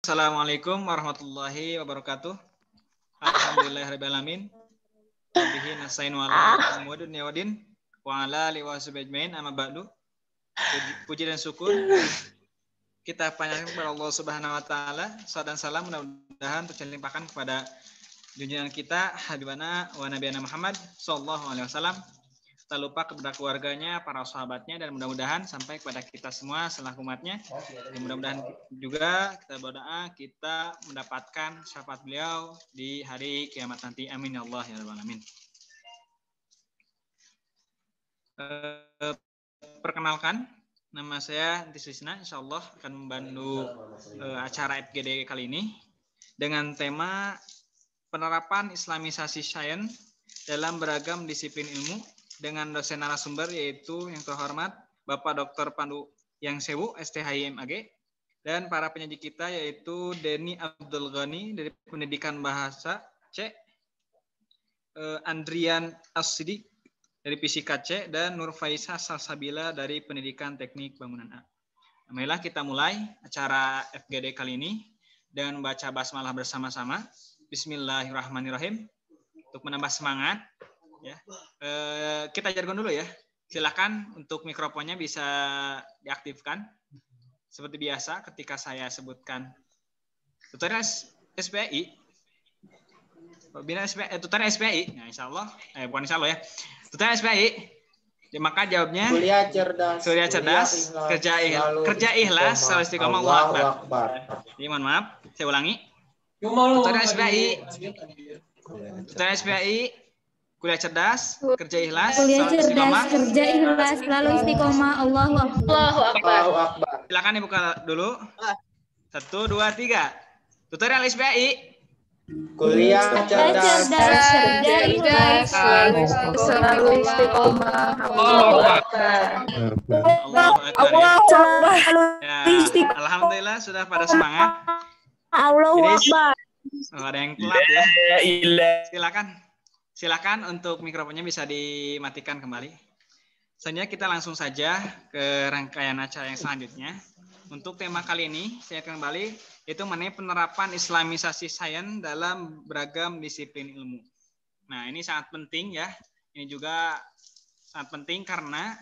Assalamualaikum warahmatullahi wabarakatuh. Alhamdulillahirrahmanirrahim. Wabihi nasta'in wa ala umuri dunya waddin wa ala alihi washabihi ajmain amma ba'du. Puji dan syukur kita panjatkan kepada Allah Subhanahu wa taala. Salawat dan salam mudah-mudahan terlimpahkan kepada junjungan kita habibana wa nabiyana Muhammad sallallahu alaihi wasallam. Tak lupa kepada keluarganya, para sahabatnya, dan mudah-mudahan sampai kepada kita semua selaku umatnya. Dan mudah-mudahan juga kita berdoa kita mendapatkan syafaat beliau di hari kiamat nanti. Amin ya Allah ya rabbal alamin. Perkenalkan, nama saya Antis Wisna. Insyaallah akan membantu acara FGD kali ini dengan tema penerapan Islamisasi sains dalam beragam disiplin ilmu, dengan dosen narasumber yaitu yang terhormat Bapak Dr. Pandu Yangsewu, STHIMAG, dan para penyaji kita yaitu Denny Abdul Ghani dari Pendidikan Bahasa C, Andrian As-Sidik dari Fisika C, dan Nur Faisa Salsabila dari Pendidikan Teknik Bangunan A. Marilah kita mulai acara FGD kali ini dengan membaca basmalah bersama-sama. Bismillahirrahmanirrahim. Untuk menambah semangat, ya, kita jargon dulu ya. Silakan untuk mikrofonnya bisa diaktifkan seperti biasa ketika saya sebutkan tutorial SPI, tutorial SPI. Nah, insya Allah, bukan insya Allah ya, tutorial SPI. Maka jawabnya kuliah cerdas, kerja ikhlas, selalu istiqomah, Allahu Akbar. Jadi mohon maaf, saya ulangi. Tutorial SPI, kuliah cerdas, kerja ikhlas, selalu istiqomah, Allahu Akbar. Silakan dibuka dulu. 1, 2, 3. Tutorial SPI. Kuliah cerdas, kerja ikhlas, selalu istiqomah, Allahu Akbar. Ya, alhamdulillah sudah pada semangat. Allahu Akbar. Ada yang telat ya. Silakan untuk mikrofonnya bisa dimatikan kembali. Selanjutnya kita langsung saja ke rangkaian acara yang selanjutnya. Untuk tema kali ini saya akan kembali itu mengenai penerapan Islamisasi sains dalam beragam disiplin ilmu. Nah, ini sangat penting ya. Ini juga sangat penting karena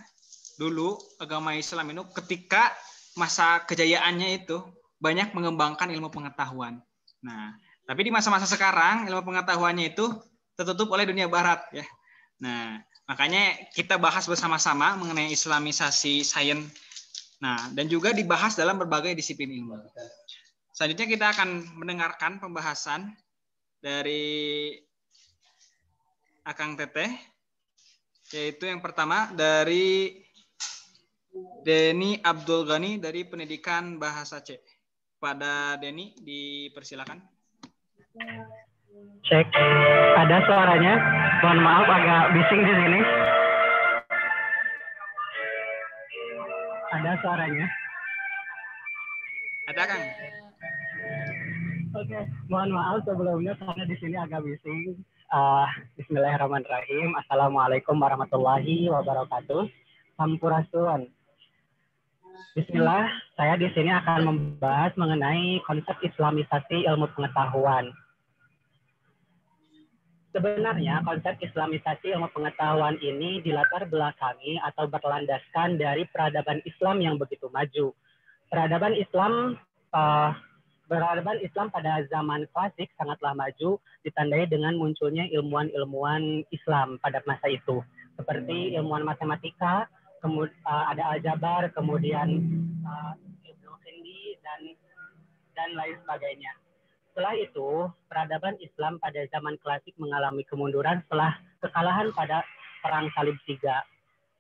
dulu agama Islam itu ketika masa kejayaannya itu banyak mengembangkan ilmu pengetahuan. Nah, tapi di masa-masa sekarang ilmu pengetahuannya itu tertutup oleh dunia barat ya. Nah, makanya kita bahas bersama-sama mengenai Islamisasi sains. Nah, dan juga dibahas dalam berbagai disiplin ilmu. Selanjutnya kita akan mendengarkan pembahasan dari Akang Teteh, yaitu yang pertama dari Denny Abdul Ghani dari Pendidikan Bahasa C. Pada Denny dipersilakan. Cek, ada suaranya. Mohon maaf agak bising di sini. Ada suaranya. Ada, Kang. Oke, mohon maaf sebelumnya karena di sini agak bising. Bismillahirrahmanirrahim. Assalamualaikum warahmatullahi wabarakatuh. Sampurasun. Bismillah, saya di sini akan membahas mengenai konsep Islamisasi ilmu pengetahuan. Sebenarnya konsep Islamisasi ilmu pengetahuan ini dilatar belakangi atau berlandaskan dari peradaban Islam yang begitu maju. Peradaban Islam pada zaman klasik sangatlah maju, ditandai dengan munculnya ilmuwan-ilmuwan Islam pada masa itu, seperti ilmuwan matematika, kemudian ada Al-Jabar, kemudian Ibnu Khindi dan lain sebagainya. Setelah itu, peradaban Islam pada zaman klasik mengalami kemunduran setelah kekalahan pada Perang Salib III.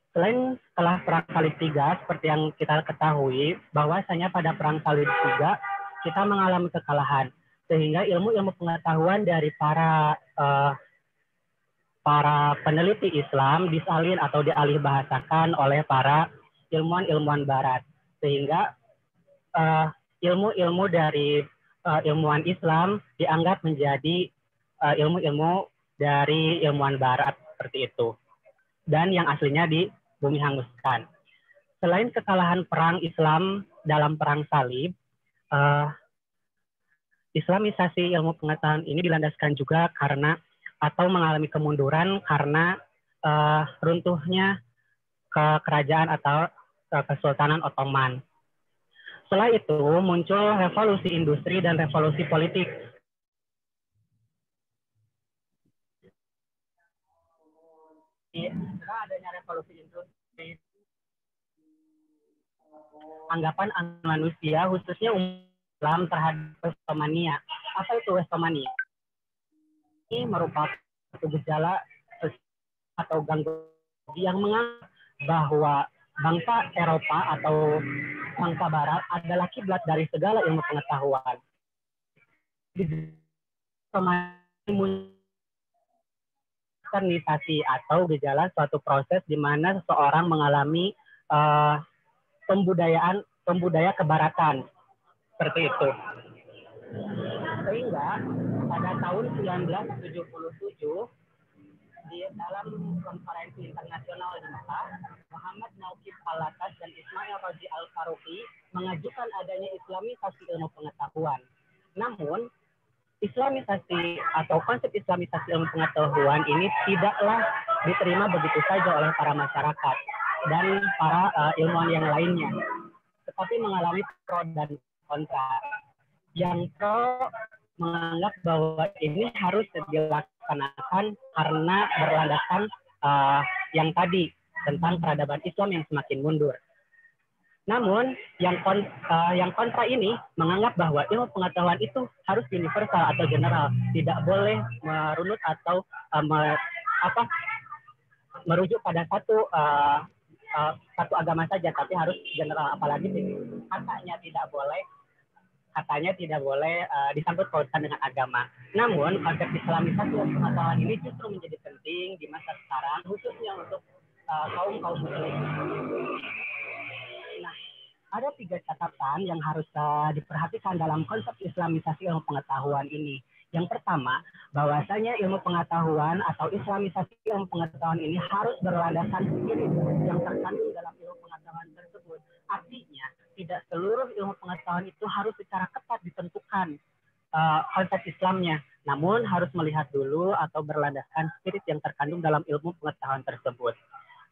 Setelah Perang Salib III, seperti yang kita ketahui, bahwasanya pada Perang Salib III, kita mengalami kekalahan. Sehingga ilmu-ilmu pengetahuan dari para peneliti Islam disalin atau dialih bahasakan oleh para ilmuwan-ilmuwan Barat. Sehingga ilmu-ilmu dari ilmuwan Islam dianggap menjadi ilmu-ilmu dari ilmuwan Barat seperti itu, dan yang aslinya di bumi hanguskan. Selain kekalahan perang Islam dalam perang Salib, Islamisasi ilmu pengetahuan ini dilandaskan juga karena atau mengalami kemunduran karena runtuhnya kerajaan atau Kesultanan Ottoman. Setelah itu muncul revolusi industri dan revolusi politik. Setelah adanya revolusi industri, anggapan manusia khususnya Islam terhadap Westomania. Apa itu Westomania? Ini merupakan satu gejala atau gangguan yang menganggap bahwa bangsa Eropa atau bangsa Barat adalah kiblat dari segala ilmu pengetahuan. Modernisasi atau gejala suatu proses di mana seseorang mengalami pembudaya kebaratan seperti itu. Sehingga pada tahun 1977 di dalam konferensi internasional di Mekah, Muhammad Nauqib Al-Latas dan Ismail Razi Al-Faruqi mengajukan adanya islamisasi ilmu pengetahuan. Namun, islamisasi atau konsep islamisasi ilmu pengetahuan ini tidaklah diterima begitu saja oleh para masyarakat dan para ilmuwan yang lainnya, tetapi mengalami pro dan kontra. Yang pro menganggap bahwa ini harus dilaksanakan karena berlandaskan yang tadi tentang peradaban Islam yang semakin mundur. Namun yang kontra ini menganggap bahwa ilmu pengetahuan itu harus universal atau general, tidak boleh merunut atau merujuk pada satu agama saja, tapi harus general, apalagi katanya tidak boleh disangkut pautkan dengan agama. Namun konsep islamisasi ilmu pengetahuan ini justru menjadi penting di masa sekarang, khususnya untuk kaum muslim. Nah, ada 3 catatan yang harus diperhatikan dalam konsep islamisasi ilmu pengetahuan ini. Yang pertama, bahwasanya ilmu pengetahuan atau islamisasi ilmu pengetahuan ini harus berlandaskan spirit yang terkandung dalam ilmu pengetahuan tersebut. Artinya, tidak seluruh ilmu pengetahuan itu harus secara ketat ditentukan konsep Islamnya, namun harus melihat dulu atau berlandaskan spirit yang terkandung dalam ilmu pengetahuan tersebut.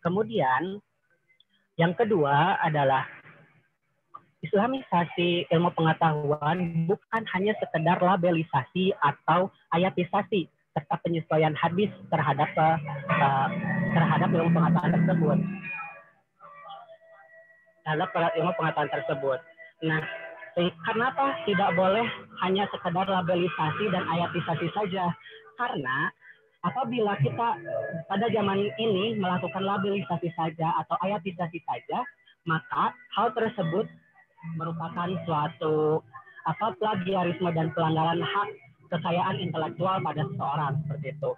Kemudian, yang kedua adalah islamisasi ilmu pengetahuan bukan hanya sekedar labelisasi atau ayatisasi serta penyesuaian hadis terhadap ilmu pengetahuan tersebut. Nah, kenapa tidak boleh hanya sekedar labelisasi dan ayatisasi saja? Karena apabila kita pada zaman ini melakukan labelisasi saja atau ayatisasi saja, maka hal tersebut merupakan suatu plagiarisme dan pelanggaran hak kekayaan intelektual pada seseorang, seperti itu.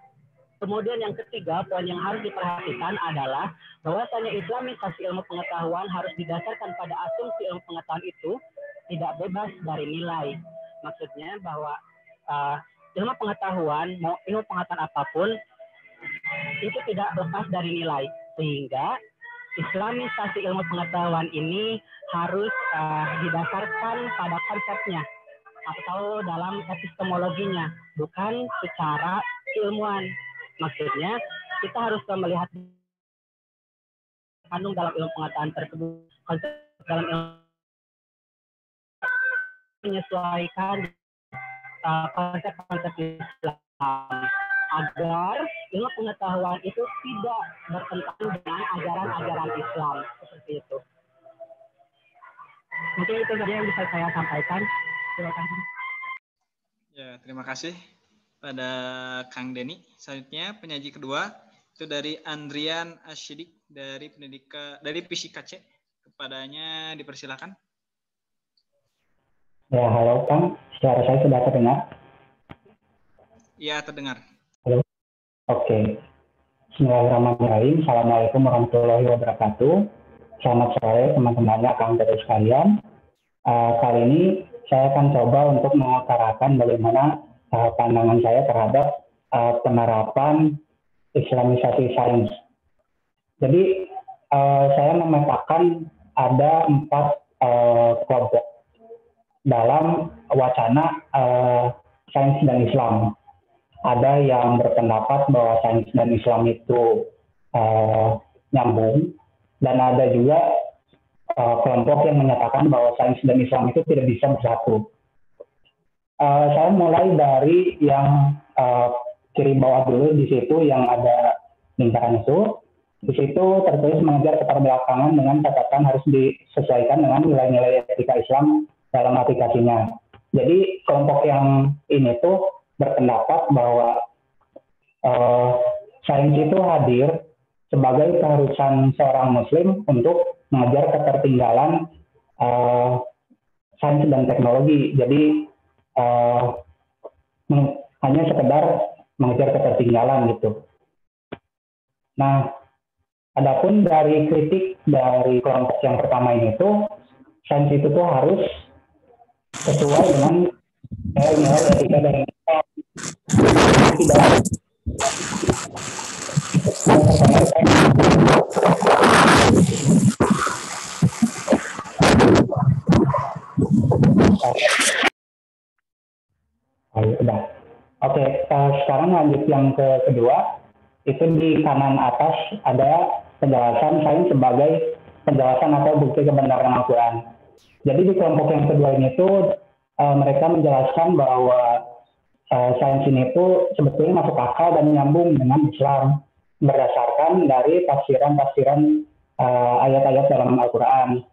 Kemudian yang ketiga, poin yang harus diperhatikan adalah bahwasanya islamisasi ilmu pengetahuan harus didasarkan pada asumsi ilmu pengetahuan itu tidak bebas dari nilai. Maksudnya bahwa ilmu pengetahuan, mau ilmu pengetahuan apapun, itu tidak lepas dari nilai. Sehingga islamisasi ilmu pengetahuan ini harus didasarkan pada konsepnya atau dalam epistemologinya, bukan secara ilmuwan. Maksudnya kita harus melihat kandung dalam ilmu pengetahuan tersebut, konsep dalam ilmu menyesuaikan konsep-konsep Islam agar ilmu pengetahuan itu tidak bertentangan dengan ajaran-ajaran Islam, seperti itu. Mungkin itu saja yang bisa saya sampaikan. Terima kasih. Ya, terima kasih pada Kang Denny. Selanjutnya penyaji kedua itu dari Andrian Asyidik dari Fisika C. Kepadanya dipersilakan. Ya, halo Kang. Suara saya sudah terdengar? Iya, terdengar. Halo. Oke. Bismillahirrahmanirrahim. Assalamualaikum warahmatullahi wabarakatuh. Selamat sore teman-teman Kang Denny sekalian. Kali ini saya akan coba untuk mengutarakan bagaimana pandangan saya terhadap penerapan islamisasi sains. Jadi saya memetakan ada 4 kelompok. dalam wacana sains dan Islam. Ada yang berpendapat bahwa sains dan Islam itu nyambung, dan ada juga kelompok yang menyatakan bahwa sains dan Islam itu tidak bisa bersatu. Saya mulai dari yang kiri bawah dulu, di situ yang ada lingkaran itu. Di situ tertulis mengejar keterbelakangan dengan catatan harus disesuaikan dengan nilai-nilai etika Islam dalam aplikasinya. Jadi kelompok yang ini tuh berpendapat bahwa sains itu hadir sebagai keharusan seorang Muslim untuk mengejar ketertinggalan sains dan teknologi. Jadi hanya sekedar mengejar ketertinggalan gitu. Nah, adapun dari kritik dari kelompok yang pertama ini tuh, sains itu tuh harus sesuai dengan nilai-nilai etika dan tidak. Udah. Oke, sekarang lanjut yang kedua. Itu di kanan atas ada penjelasan sains sebagai penjelasan atau bukti kebenaran Al-Quran. Jadi di kelompok yang kedua ini tuh mereka menjelaskan bahwa sains ini tuh sebetulnya masuk akal dan nyambung dengan Islam berdasarkan dari tafsiran-tafsiran ayat-ayat dalam Al-Quran.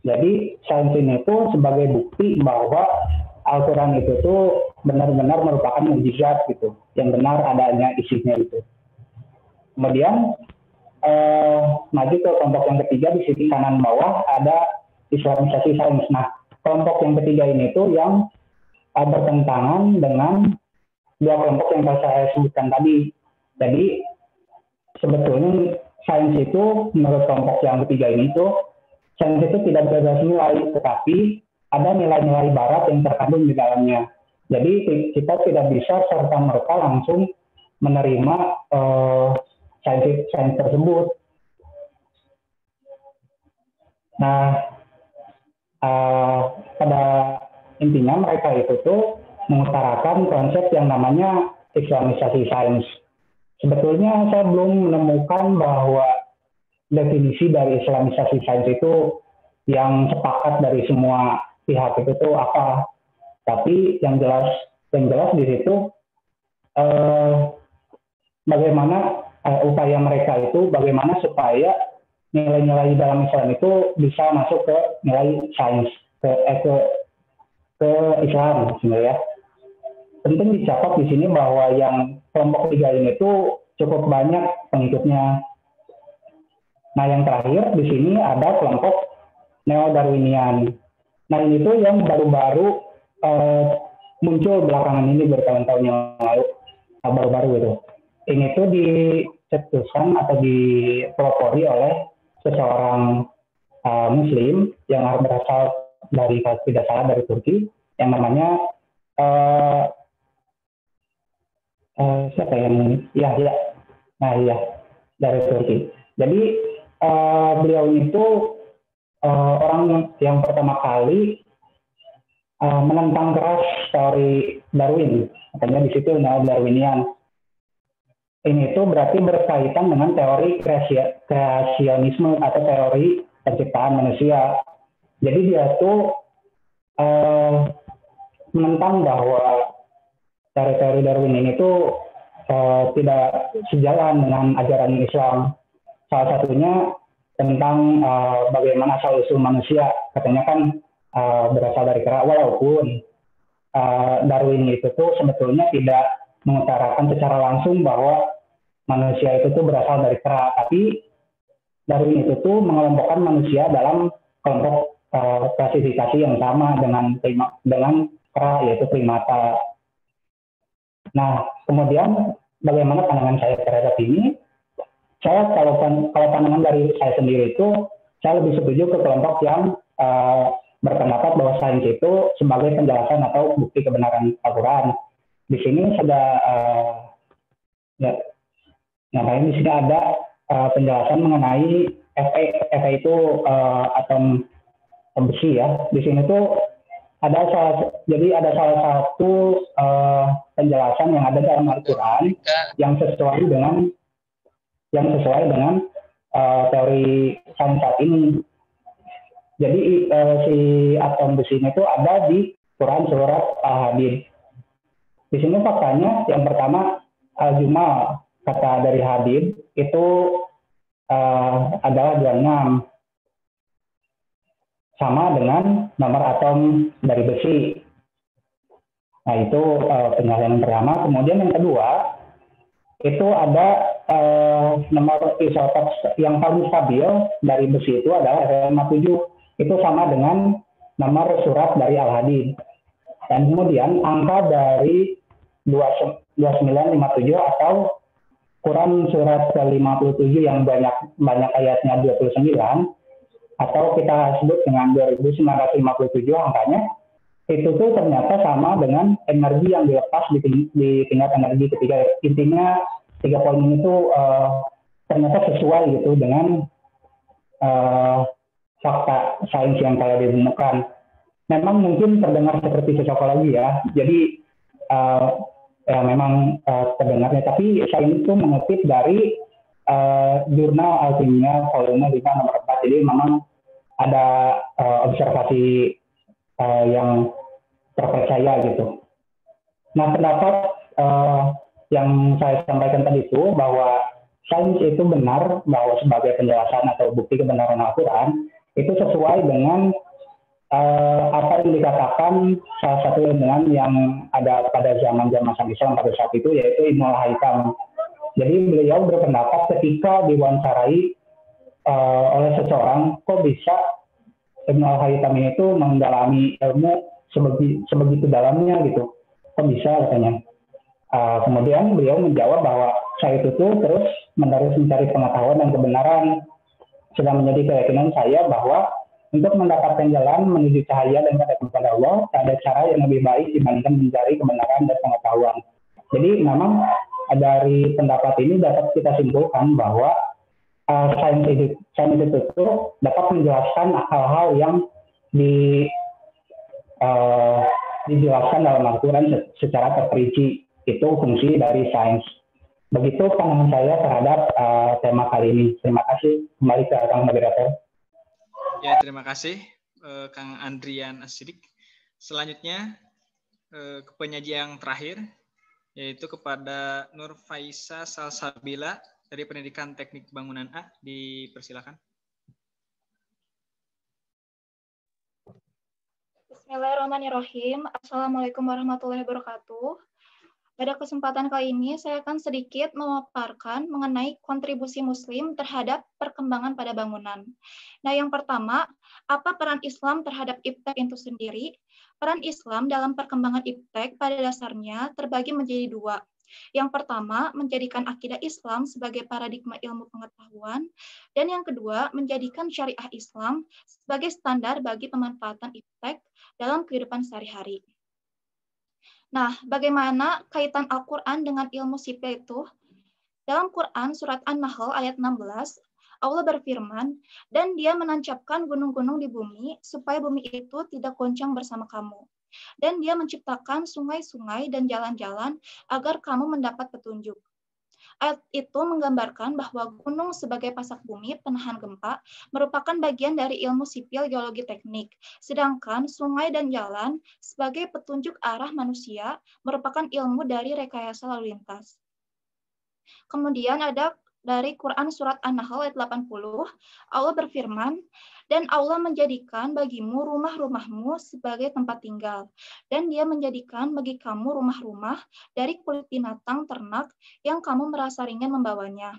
Jadi sains ini tuh sebagai bukti bahwa Al-Quran itu tuh benar-benar merupakan mukjizat gitu, yang benar adanya isinya itu. Kemudian maju ke kelompok yang ketiga, di sisi kanan bawah ada Islamisasi sains. Nah, kelompok yang ketiga ini tuh yang bertentangan dengan dua kelompok yang saya sebutkan tadi. Jadi sebetulnya sains itu menurut kelompok yang ketiga ini tuh sains itu tidak berdasar nilai, tetapi ada nilai-nilai barat yang terkandung di dalamnya. Jadi kita tidak bisa serta-merta langsung menerima sains tersebut. Nah, pada intinya mereka itu tuh mengutarakan konsep yang namanya Islamisasi sains. Sebetulnya saya belum menemukan bahwa definisi dari Islamisasi sains itu yang sepakat dari semua pihak itu tuh apa. Tapi yang jelas di situ bagaimana upaya mereka itu, bagaimana supaya nilai-nilai dalam Islam itu bisa masuk ke nilai sains, ke Islam sebenarnya. Penting dicatat di sini bahwa yang kelompok tiga ini tuh cukup banyak pengikutnya. Nah, yang terakhir di sini ada kelompok neo-Darwinian. Nah, ini tuh yang baru-baru muncul belakangan ini, bertahun-tahun yang lalu, baru-baru itu. Ini tuh dicetuskan atau dipelopori oleh seseorang Muslim yang berasal dari, kalau tidak salah, dari Turki, yang namanya siapa yang dari Turki. Jadi beliau itu orang yang pertama kali menentang keras teori Darwin, makanya di situ neo-Darwinian. Ini itu berarti berkaitan dengan teori kreasionisme atau teori penciptaan manusia. Jadi dia tuh menentang bahwa teori-teori Darwin ini tuh tidak sejalan dengan ajaran Islam. Salah satunya tentang bagaimana asal-usul manusia, katanya kan berasal dari kera, walaupun Darwin itu tuh sebetulnya tidak mengutarakan secara langsung bahwa manusia itu tuh berasal dari kera, tapi Darwin itu tuh mengelompokkan manusia dalam kelompok klasifikasi yang sama dengan kera, yaitu primata. Nah, kemudian bagaimana pandangan saya terhadap ini? Saya kalau pandangan dari saya sendiri itu, saya lebih setuju ke kelompok yang berpendapat bahwa sains itu sebagai penjelasan atau bukti kebenaran Al-Quran. Di sini ada di sini ada penjelasan mengenai Fe itu atom besi ya. Di sini tuh Jadi ada salah satu penjelasan yang ada dalam Al-Quran yang sesuai dengan teori sains saat ini. Jadi si atom besi ini tuh ada di Quran surat Al-Hadid. Di sini faktanya yang pertama al-jumal, kata dari Hadid itu adalah 26, sama dengan nomor atom dari besi. Nah itu penjelasan yang pertama. Kemudian yang kedua itu ada nomor isotop yang paling stabil dari besi itu adalah 57. Itu sama dengan nomor surat dari Al-Hadid. Dan kemudian angka dari 2957 atau Quran surat ke-57 yang banyak ayatnya 29, atau kita sebut dengan 2957 angkanya, itu tuh ternyata sama dengan energi yang dilepas di tingkat energi ketiga. Intinya 3 poin ini tuh ternyata sesuai gitu dengan fakta sains yang telah ditemukan. Memang mungkin terdengar seperti psikologi ya, jadi ya memang terdengarnya, tapi saya itu mengutip dari jurnal Alkimia volume 5 nomor 4, jadi memang ada observasi yang terpercaya gitu. Nah, pendapat yang saya sampaikan tadi itu bahwa sains itu benar, bahwa sebagai penjelasan atau bukti kebenaran Al-Quran itu sesuai dengan apa yang dikatakan salah satu ilmuwan yang ada pada zaman Islam pada saat itu, yaitu Ibnu Al-Haytham. Jadi beliau berpendapat ketika diwawancarai oleh seseorang, kok bisa Ibnu Al-Haytham itu mendalami ilmu sebegitu dalamnya gitu, kok bisa katanya. Kemudian beliau menjawab bahwa saya itu tuh terus menerus mencari pengetahuan dan kebenaran, sedang menjadi keyakinan saya bahwa untuk mendapatkan jalan menuju cahaya dan kepada Allah, ada cara yang lebih baik dibandingkan mencari kebenaran dan pengetahuan. Jadi memang dari pendapat ini dapat kita simpulkan bahwa sains itu dapat menjelaskan hal-hal yang dijelaskan dalam Al-Quran secara terperinci. Itu fungsi dari sains. Begitu pandangan saya terhadap tema kali ini. Terima kasih. Kembali ke Kang Moderator. Ya, terima kasih Kang Andrian Asidik. Selanjutnya ke penyaji yang terakhir, yaitu kepada Nur Faisa Salsabila dari Pendidikan Teknik Bangunan A. Dipersilakan. Bismillahirrahmanirrahim. Assalamualaikum warahmatullahi wabarakatuh. Pada kesempatan kali ini, saya akan sedikit memaparkan mengenai kontribusi Muslim terhadap perkembangan pada bangunan. Nah, yang pertama, apa peran Islam terhadap iptek itu sendiri? Peran Islam dalam perkembangan iptek pada dasarnya terbagi menjadi 2. Yang pertama, menjadikan akidah Islam sebagai paradigma ilmu pengetahuan, dan yang kedua, menjadikan syariah Islam sebagai standar bagi pemanfaatan iptek dalam kehidupan sehari-hari. Nah, bagaimana kaitan Al-Quran dengan ilmu sipil itu? Dalam Quran, surat An-Nahl ayat 16, Allah berfirman, dan dia menancapkan gunung-gunung di bumi, supaya bumi itu tidak goncang bersama kamu. Dan dia menciptakan sungai-sungai dan jalan-jalan, agar kamu mendapat petunjuk. Ayat itu menggambarkan bahwa gunung sebagai pasak bumi penahan gempa merupakan bagian dari ilmu sipil geologi teknik, sedangkan sungai dan jalan sebagai petunjuk arah manusia merupakan ilmu dari rekayasa lalu lintas. Kemudian ada dari Quran surat An-Nahl ayat 80, Allah berfirman, dan Allah menjadikan bagimu rumah-rumahmu sebagai tempat tinggal, dan dia menjadikan bagi kamu rumah-rumah dari kulit binatang ternak yang kamu merasa ringan membawanya.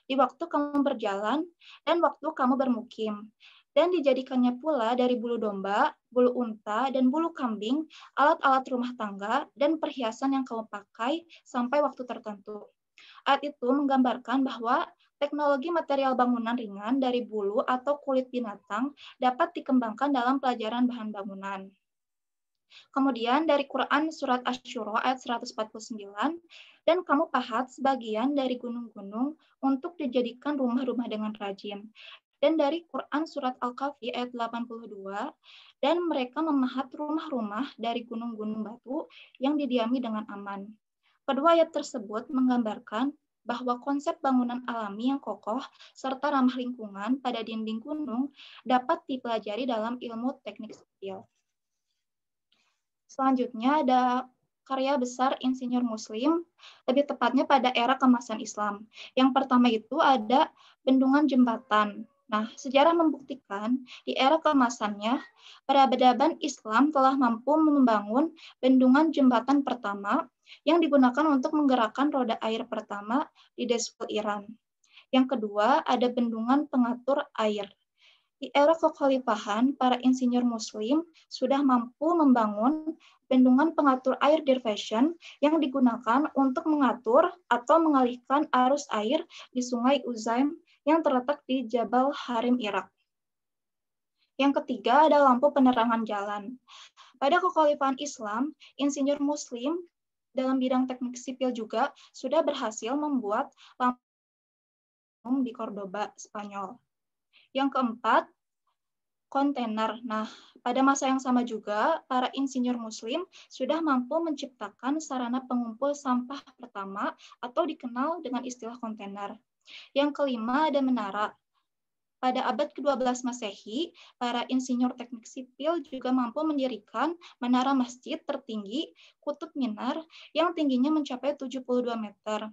Di waktu kamu berjalan, dan waktu kamu bermukim. Dan dijadikannya pula dari bulu domba, bulu unta, dan bulu kambing, alat-alat rumah tangga, dan perhiasan yang kamu pakai sampai waktu tertentu. Ayat itu menggambarkan bahwa teknologi material bangunan ringan dari bulu atau kulit binatang dapat dikembangkan dalam pelajaran bahan bangunan. Kemudian dari Quran surat Asy-Syura ayat 149, dan kamu pahat sebagian dari gunung-gunung untuk dijadikan rumah-rumah dengan rajin. dan dari Quran Surat Al-Kahfi ayat 82, dan mereka memahat rumah-rumah dari gunung-gunung batu yang didiami dengan aman. Kedua ayat tersebut menggambarkan bahwa konsep bangunan alami yang kokoh serta ramah lingkungan pada dinding gunung dapat dipelajari dalam ilmu teknik sipil. Selanjutnya ada karya besar insinyur Muslim, lebih tepatnya pada era keemasan Islam. Yang pertama itu ada bendungan jembatan. Nah, sejarah membuktikan di era keemasannya, peradaban Islam telah mampu membangun bendungan jembatan pertama yang digunakan untuk menggerakkan roda air pertama di Despot, Iran. Yang kedua, ada bendungan pengatur air. Di era kekhalifahan, para insinyur Muslim sudah mampu membangun bendungan pengatur air diversion yang digunakan untuk mengatur atau mengalihkan arus air di Sungai Uzaim yang terletak di Jabal Harim, Irak. Yang ketiga ada lampu penerangan jalan. Pada kekhalifahan Islam, insinyur Muslim dalam bidang teknik sipil juga sudah berhasil membuat lampu di Cordoba, Spanyol. Yang keempat, kontainer. Nah, pada masa yang sama juga, para insinyur Muslim sudah mampu menciptakan sarana pengumpul sampah pertama atau dikenal dengan istilah kontainer. Yang kelima, ada menara. Pada abad ke-12 Masehi, para insinyur teknik sipil juga mampu mendirikan menara masjid tertinggi Kutub Minar yang tingginya mencapai 72 meter.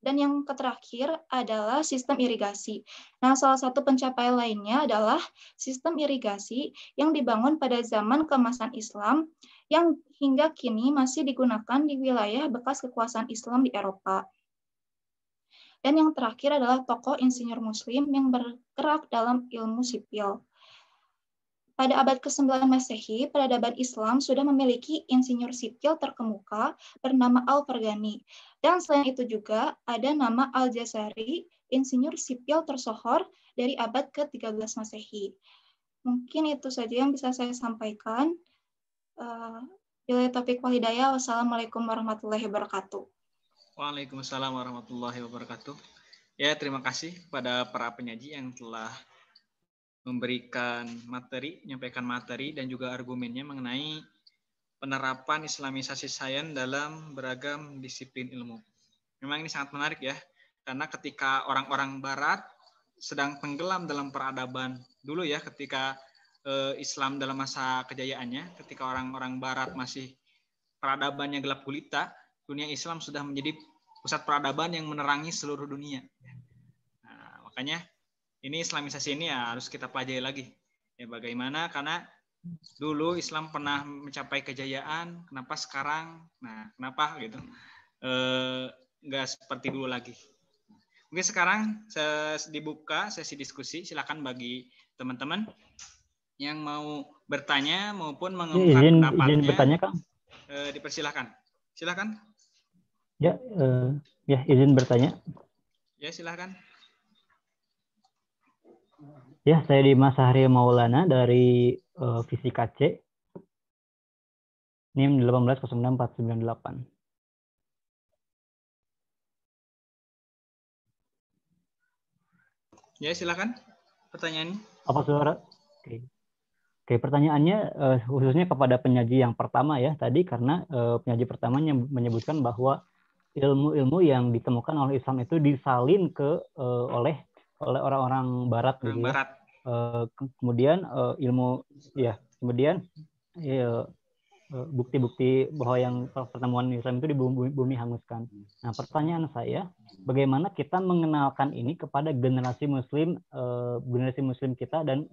Dan yang terakhir adalah sistem irigasi. Nah, salah satu pencapaian lainnya adalah sistem irigasi yang dibangun pada zaman keemasan Islam yang hingga kini masih digunakan di wilayah bekas kekuasaan Islam di Eropa. Dan yang terakhir adalah tokoh insinyur Muslim yang bergerak dalam ilmu sipil. Pada abad ke-9 Masehi, peradaban Islam sudah memiliki insinyur sipil terkemuka bernama Al-Farghani. Dan selain itu juga ada nama Al-Jazari, insinyur sipil tersohor dari abad ke-13 Masehi. Mungkin itu saja yang bisa saya sampaikan. Billahi taufiq wal hidayah. Wassalamualaikum warahmatullahi wabarakatuh. Waalaikumsalam warahmatullahi wabarakatuh. Ya, terima kasih kepada para penyaji yang telah memberikan materi, menyampaikan materi dan juga argumennya mengenai penerapan Islamisasi sains dalam beragam disiplin ilmu. Memang ini sangat menarik ya, karena ketika orang-orang Barat sedang tenggelam dalam peradaban dulu ya, ketika Islam dalam masa kejayaannya, ketika orang-orang Barat masih peradabannya gelap gulita, dunia Islam sudah menjadi pusat peradaban yang menerangi seluruh dunia. Nah, makanya ini Islamisasi ini ya harus kita pelajari lagi. Ya bagaimana, karena dulu Islam pernah mencapai kejayaan, kenapa sekarang? Nah, kenapa gitu? Nggak seperti dulu lagi. Mungkin sekarang dibuka sesi diskusi, silakan bagi teman-teman yang mau bertanya maupun mengungkapkan pendapatnya. Izin bertanya, Kang? Dipersilakan. Silakan. Ya, izin bertanya. Ya, silakan. Ya, saya Dimas Sahri Maulana dari Fisika C. NIM 1806498. Ya, silakan pertanyaannya. Apa suara? Oke, pertanyaannya khususnya kepada penyaji yang pertama ya tadi, karena penyaji pertamanya menyebutkan bahwa ilmu-ilmu yang ditemukan oleh Islam itu disalin oleh orang-orang Barat gitu ya. Barat. Kemudian bukti-bukti bahwa yang pertemuan Islam itu di bumi hanguskan. Nah, pertanyaan saya, bagaimana kita mengenalkan ini kepada generasi Muslim kita dan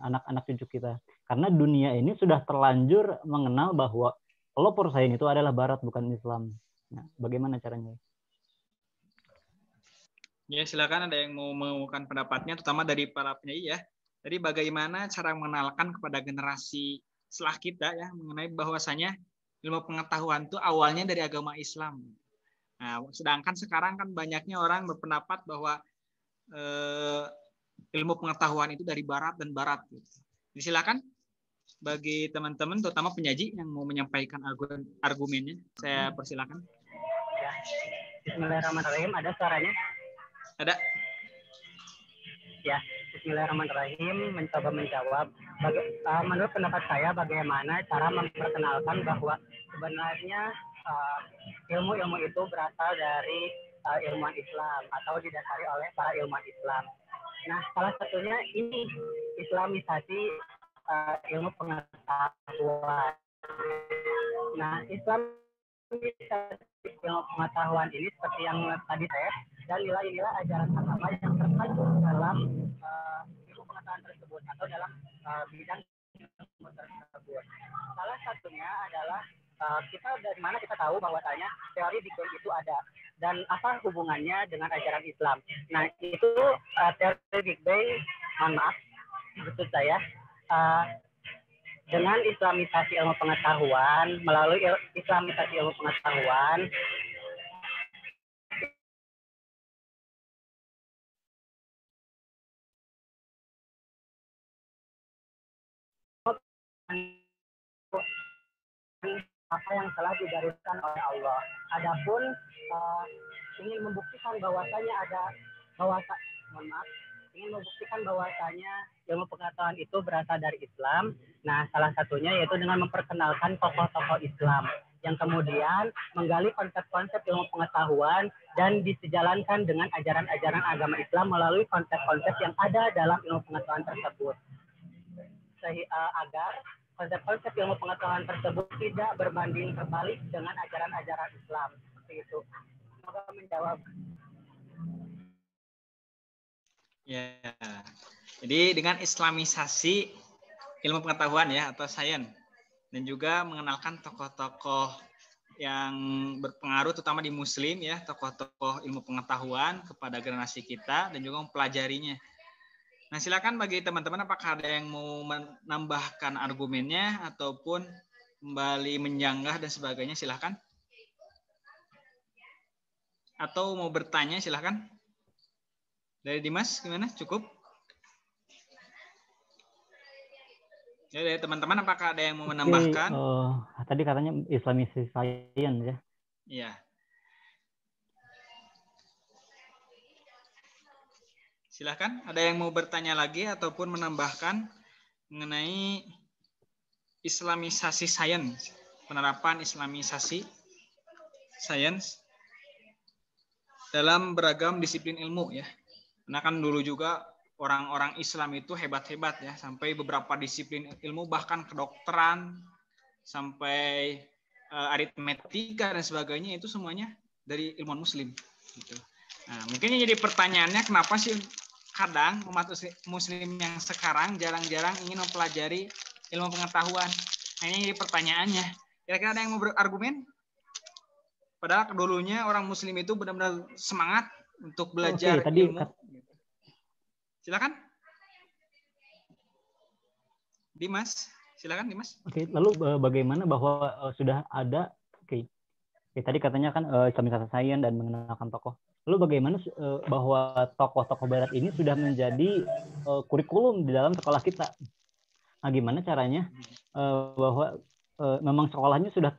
anak-anak cucu kita? Karena dunia ini sudah terlanjur mengenal bahwa pelopor sains itu adalah Barat, bukan Islam. Nah, bagaimana caranya? Ya, silakan ada yang mau mengumumkan pendapatnya, terutama dari para penyaji ya. Jadi bagaimana cara mengenalkan kepada generasi setelah kita ya mengenai bahwasanya ilmu pengetahuan itu awalnya dari agama Islam. Nah, sedangkan sekarang kan banyaknya orang berpendapat bahwa ilmu pengetahuan itu dari Barat dan Barat. Silakan bagi teman-teman, terutama penyaji yang mau menyampaikan argumennya, saya persilakan. Bismillahirrahmanirrahim. Ada suaranya? Ada. ya. Bismillahirrahmanirrahim, mencoba menjawab. Menurut pendapat saya, bagaimana cara memperkenalkan bahwa sebenarnya ilmu-ilmu itu berasal dari ilmuwan Islam atau didasari oleh para ilmuwan Islam. Nah, salah satunya ini islamisasi ilmu pengetahuan. Nah, islamisasi ilmu pengetahuan ini seperti yang tadi saya dan nilai-nilai ajaran agama yang terkandung dalam ilmu pengetahuan tersebut atau dalam bidang ilmu tersebut. Salah satunya adalah kita dari mana kita tahu bahwasanya teori Big Bang itu ada dan apa hubungannya dengan ajaran Islam. Nah, itu teori Big Bang, mohon maaf, maksud saya dengan islamisasi ilmu pengetahuan, melalui islamisasi ilmu pengetahuan, apa yang telah digariskan oleh Allah. Adapun ingin membuktikan bahwasanya ingin membuktikan bahwasanya ilmu pengetahuan itu berasal dari Islam. Nah, salah satunya yaitu dengan memperkenalkan tokoh-tokoh Islam yang kemudian menggali konsep-konsep ilmu pengetahuan dan disejalankan dengan ajaran-ajaran agama Islam melalui konsep-konsep yang ada dalam ilmu pengetahuan tersebut. Agar konsep-konsep ilmu pengetahuan tersebut tidak berbanding terbalik dengan ajaran-ajaran Islam. Seperti itu. Semoga menjawab. Ya, jadi dengan islamisasi ilmu pengetahuan ya atau sains dan juga mengenalkan tokoh-tokoh yang berpengaruh terutama di Muslim ya, tokoh-tokoh ilmu pengetahuan kepada generasi kita dan juga mempelajarinya. Nah, silakan bagi teman-teman apakah ada yang mau menambahkan argumennya ataupun kembali menyanggah dan sebagainya, silakan. Atau mau bertanya, silakan. Dari Dimas, gimana? Cukup? Ya, dari teman-teman apakah ada yang mau menambahkan? Tadi katanya islamisasi sains ya. Iya. Silakan, ada yang mau bertanya lagi ataupun menambahkan mengenai islamisasi sains, penerapan islamisasi sains dalam beragam disiplin ilmu ya. Karena kan dulu juga orang-orang Islam itu hebat-hebat ya, sampai beberapa disiplin ilmu bahkan kedokteran sampai aritmetika dan sebagainya itu semuanya dari ilmuwan Muslim gitu. Nah, mungkin yang jadi pertanyaannya kenapa sih kadang umat Muslim yang sekarang jarang-jarang ingin mempelajari ilmu pengetahuan? Nah, ini jadi pertanyaannya. Kira-kira ada yang mau berargumen? Padahal dulunya orang Muslim itu benar-benar semangat untuk belajar ilmu. Silakan. Dimas, silakan Dimas. Oke, lalu bagaimana bahwa sudah ada tadi katanya kan islamisasi sains dan mengenalkan tokoh. Lalu bagaimana bahwa tokoh-tokoh Barat ini sudah menjadi kurikulum di dalam sekolah kita? Nah, gimana caranya bahwa memang sekolahnya sudah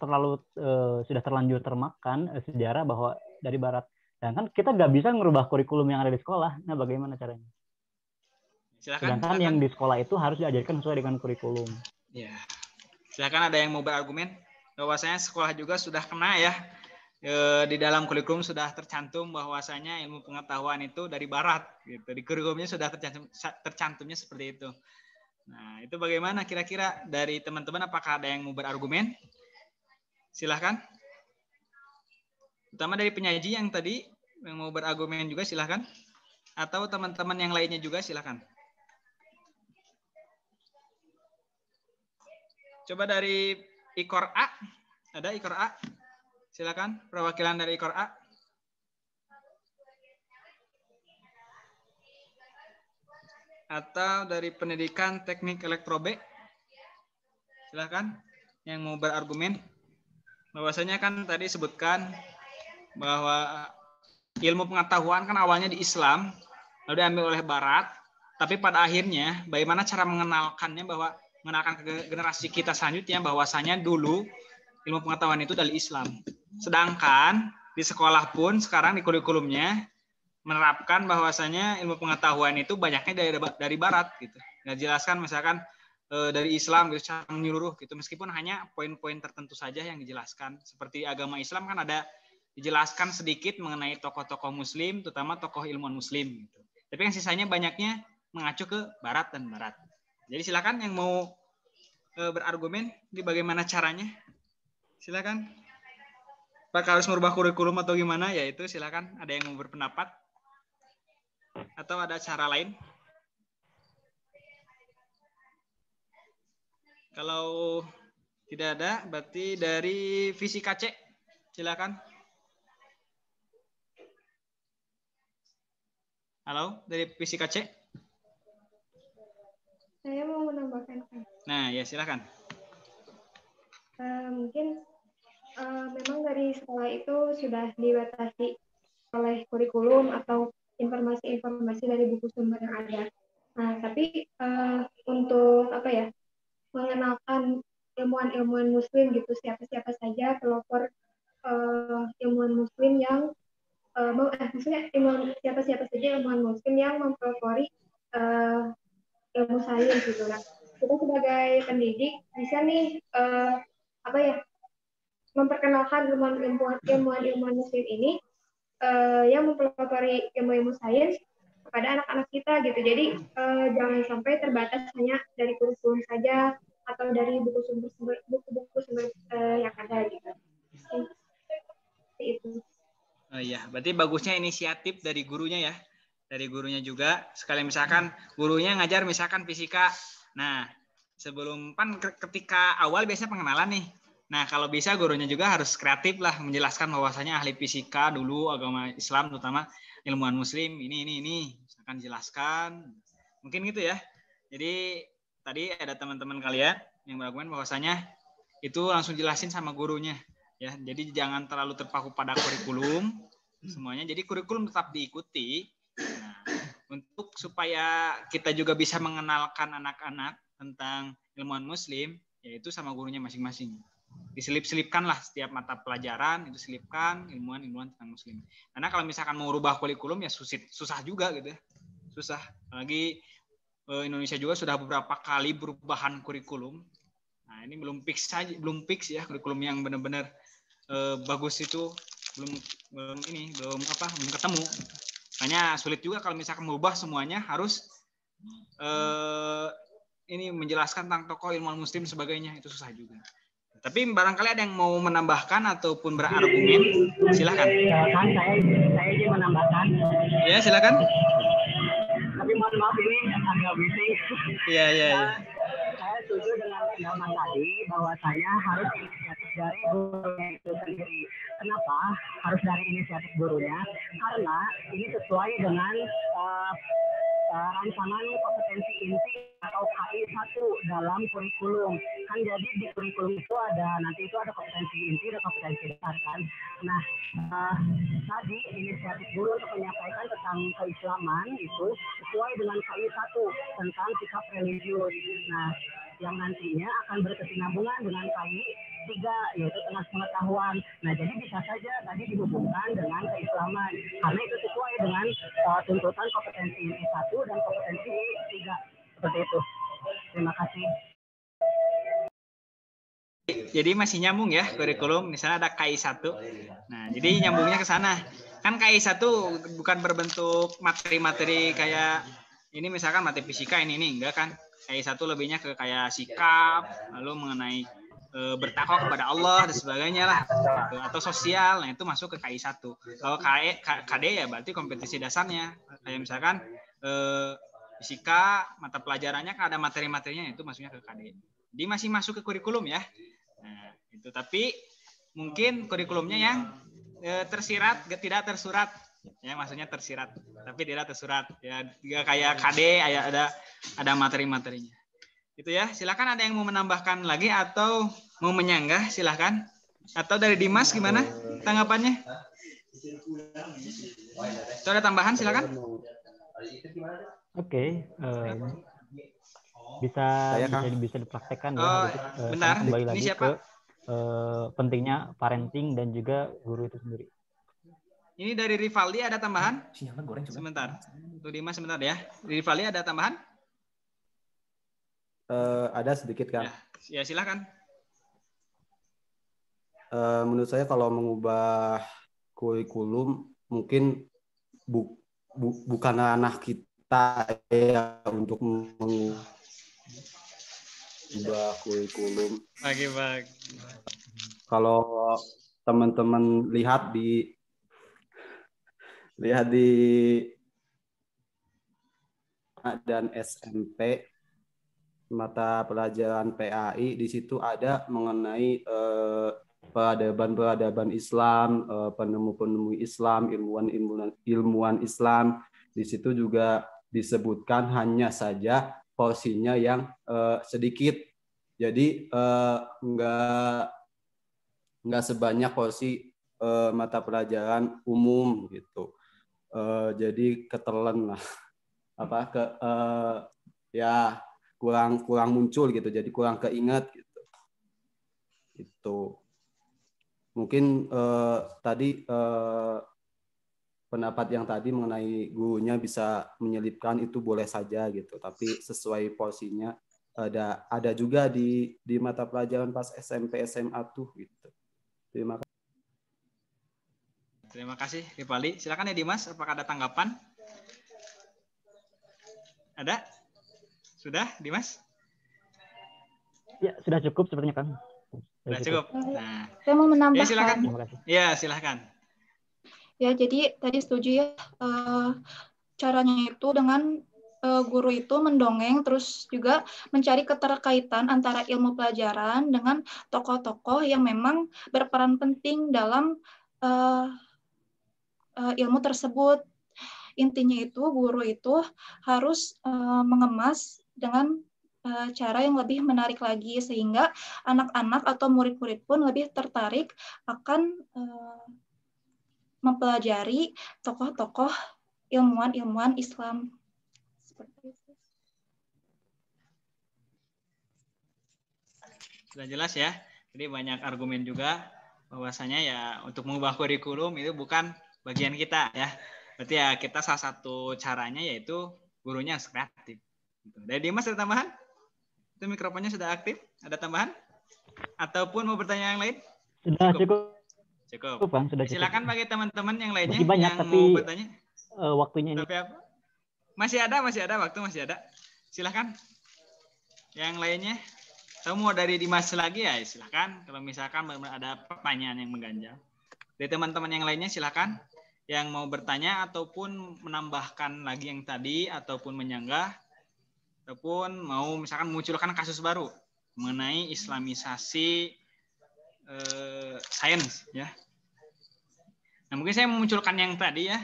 terlanjur termakan sejarah bahwa dari Barat. Dan kan kita nggak bisa merubah kurikulum yang ada di sekolah. Nah, bagaimana caranya? Sedangkan yang di sekolah itu harus diajarkan sesuai dengan kurikulum. Ya, silakan ada yang mau berargumen bahwasanya sekolah juga sudah kena ya. Di dalam kurikulum sudah tercantum bahwasanya ilmu pengetahuan itu dari Barat gitu. Di kurikulumnya sudah tercantumnya seperti itu. Nah, itu bagaimana kira-kira dari teman-teman, apakah ada yang mau berargumen? Silahkan. Terutama dari penyaji yang tadi yang mau berargumen juga silahkan. Atau teman-teman yang lainnya juga silahkan. Coba dari Ikor A. Ada Ikor A? Silakan, perwakilan dari Ikor A. Atau dari pendidikan teknik elektro B. Silakan, yang mau berargumen. Bahwasanya kan tadi sebutkan bahwa ilmu pengetahuan kan awalnya di Islam, lalu diambil oleh Barat, tapi pada akhirnya bagaimana cara mengenalkannya, bahwa mengenalkan ke generasi kita selanjutnya bahwasanya dulu ilmu pengetahuan itu dari Islam. Sedangkan di sekolah pun sekarang di kurikulumnya menerapkan bahwasanya ilmu pengetahuan itu banyaknya dari barat gitu. Nggak jelaskan misalkan dari Islam gitu secara menyeluruh gitu, meskipun hanya poin-poin tertentu saja yang dijelaskan. Seperti agama Islam kan ada dijelaskan sedikit mengenai tokoh-tokoh muslim, terutama tokoh ilmuwan muslim gitu. Tapi yang sisanya banyaknya mengacu ke barat dan barat. Jadi silakan yang mau berargumen di bagaimana caranya. Silakan. Apakah harus merubah kurikulum atau gimana? Ya itu silakan. Ada yang mau berpendapat? Atau ada cara lain? Kalau tidak ada, berarti dari Fisika C. Silakan. Halo, dari Fisika C. Saya mau menambahkan. Nah, ya silakan. Mungkin memang dari sekolah itu sudah dibatasi oleh kurikulum atau informasi-informasi dari buku sumber yang ada. Nah, tapi untuk mengenalkan ilmuwan-ilmuwan muslim gitu, siapa-siapa saja pelopor ilmuwan muslim yang maksudnya siapa-siapa saja ilmuwan muslim yang mempelopori ilmu sains gitu. Nah, kita sebagai pendidik bisa nih memperkenalkan ilmuwan muslim ini yang mempelopori ilmu-ilmu sains kepada anak-anak kita gitu. Jadi jangan sampai terbatas hanya dari kurikulum saja atau dari buku-buku sumber yang ada gitu. Seperti itu. Oh iya, berarti bagusnya inisiatif dari gurunya ya. Dari gurunya juga. Sekali misalkan gurunya ngajar misalkan fisika. Nah, sebelum ketika awal biasanya pengenalan nih. Nah, kalau bisa gurunya juga harus kreatif lah menjelaskan bahwasanya ahli fisika dulu agama Islam terutama ilmuwan muslim ini misalkan jelaskan. Mungkin gitu ya. Jadi tadi ada teman-teman kalian yang berargumen bahwasanya itu langsung jelasin sama gurunya ya. Jadi jangan terlalu terpaku pada kurikulum semuanya. Jadi kurikulum tetap diikuti. Nah, untuk supaya kita juga bisa mengenalkan anak-anak tentang ilmuwan muslim, yaitu sama gurunya masing-masing. Diselip-selipkan lah setiap mata pelajaran, itu selipkan ilmuwan-ilmuwan tentang muslim. Karena kalau misalkan mau rubah kurikulum ya susah juga gitu ya. Susah. Apalagi Indonesia juga sudah beberapa kali perubahan kurikulum. Nah, ini belum fix ya kurikulum yang benar-benar bagus itu belum ketemu. Makanya sulit juga kalau misalkan merubah semuanya harus ini menjelaskan tentang tokoh ilmuwan muslim sebagainya, itu susah juga. Tapi barangkali ada yang mau menambahkan ataupun berargumen, silakan. Silakan, saya ingin menambahkan. Ya, silakan. Tapi mohon maaf ini agak bising. Iya. Saya setuju dengan pendapat tadi bahwasanya harus inisiatif dari gurunya itu sendiri. Kenapa harus dari inisiatif gurunya? Karena ini sesuai dengan rancangan kompetensi inti atau KI 1 dalam kurikulum. Kan jadi di kurikulum itu nanti ada kompetensi inti dan kompetensi dasar kan. Nah, tadi inisiatif guru untuk menyampaikan tentang keislaman itu sesuai dengan KI 1 tentang sikap religius. Nah, yang nantinya akan berkesinambungan dengan KI 3 yaitu tentang pengetahuan. Nah, jadi bisa saja tadi dihubungkan dengan keislaman karena itu sesuai dengan tuntutan kompetensi inti 1 dan kompetensi 3 seperti itu. Terima kasih. Jadi masih nyambung ya kurikulum, misalnya ada KI 1. Nah, jadi nyambungnya ke sana. Kan KI 1 bukan berbentuk materi-materi kayak ini misalkan materi fisika ini enggak kan. KI 1 lebihnya ke kayak sikap, lalu mengenai bertakwa kepada Allah dan sebagainya lah. Atau sosial, nah itu masuk ke KI 1. Kalau KD ya berarti kompetisi dasarnya. Kayak misalkan fisika, mata pelajarannya kan ada materi-materinya, itu masuknya ke KD. Jadi masih masuk ke kurikulum ya. Nah, itu tapi mungkin kurikulumnya yang tersirat, tidak tersurat. Ya, maksudnya tersirat, tapi tidak tersurat. Ya, kayak KD ada materi-materinya. Itu ya. Silakan ada yang mau menambahkan lagi atau mau menyanggah, silakan. Atau dari Dimas gimana tanggapannya? Itu ada tambahan, silakan. Oke. Bisa dipraktekkan ya. Bentar, kembali ini lagi siapa? ke pentingnya parenting dan juga guru itu sendiri. Ini dari Rivaldi ada tambahan? Sinyalnya goreng coba. Sebentar. Tuh Dimas sebentar ya. Rivaldi ada tambahan? Ada sedikit kan. Ya silakan. Menurut saya kalau mengubah kurikulum mungkin bukan ranah kita ya untuk mengubah kurikulum. Bagi. Kalau teman-teman lihat di dan SMP mata pelajaran PAI, di situ ada mengenai peradaban Islam, penemu-penemu Islam, ilmuwan Islam. Di situ juga disebutkan hanya saja porsinya yang sedikit. Jadi nggak sebanyak porsi mata pelajaran umum gitu. Jadi ketelan lah, ya kurang muncul gitu, jadi kurang keinget gitu. Itu mungkin tadi pendapat yang tadi mengenai gurunya bisa menyelipkan itu boleh saja gitu, tapi sesuai porsinya. Ada juga di mata pelajaran pas SMP SMA tuh gitu. Terima kasih. Terima kasih Rivaldi. Silakan ya Dimas, apakah ada tanggapan? Ada? Sudah Dimas? Ya, sudah cukup sepertinya Kang. Sudah cukup. Nah, saya mau menambahkan. Ya silakan. Terima kasih. Ya silakan. Ya, jadi tadi setuju ya, caranya itu dengan guru itu mendongeng, terus juga mencari keterkaitan antara ilmu pelajaran dengan tokoh-tokoh yang memang berperan penting dalam ilmu tersebut. Intinya itu guru itu harus mengemas dengan cara yang lebih menarik lagi, sehingga anak-anak atau murid-murid pun lebih tertarik akan mempelajari tokoh-tokoh ilmuwan Islam. Seperti itu. Sudah jelas ya. Jadi banyak argumen juga bahwasanya ya untuk mengubah kurikulum itu bukan bagian kita ya. Berarti ya kita salah satu caranya yaitu gurunya harus kreatif. Dari Dimas ada tambahan? Itu mikrofonnya sudah aktif? Ada tambahan? Ataupun mau bertanya yang lain? Sudah cukup. Bang, sudah cukup. Silakan bagi teman-teman yang lainnya masih banyak, yang tapi mau bertanya. Waktunya ini. Tapi apa? Masih ada waktu masih ada. Silakan. Yang lainnya. Kamu mau dari Dimas lagi ya silakan. Kalau misalkan ada pertanyaan yang mengganjal. Dari teman-teman yang lainnya silakan. Yang mau bertanya ataupun menambahkan lagi yang tadi ataupun menyanggah ataupun mau misalkan munculkan kasus baru mengenai Islamisasi sains ya. Nah, mungkin saya memunculkan yang tadi ya.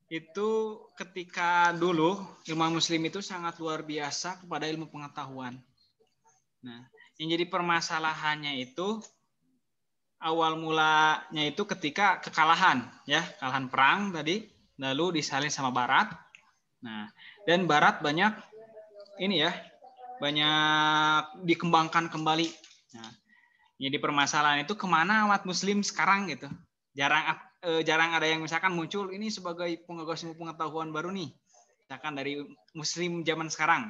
Itu ketika dulu ilmu muslim itu sangat luar biasa kepada ilmu pengetahuan. Nah, yang jadi permasalahannya itu awal mulanya itu ketika kekalahan ya, kekalahan perang tadi, lalu disalin sama Barat. Nah, dan Barat banyak ini ya, banyak dikembangkan kembali. Nah, jadi permasalahan itu kemana umat muslim sekarang gitu. Jarang ada yang misalkan muncul ini sebagai penggagas ilmu pengetahuan baru nih. Misalkan dari muslim zaman sekarang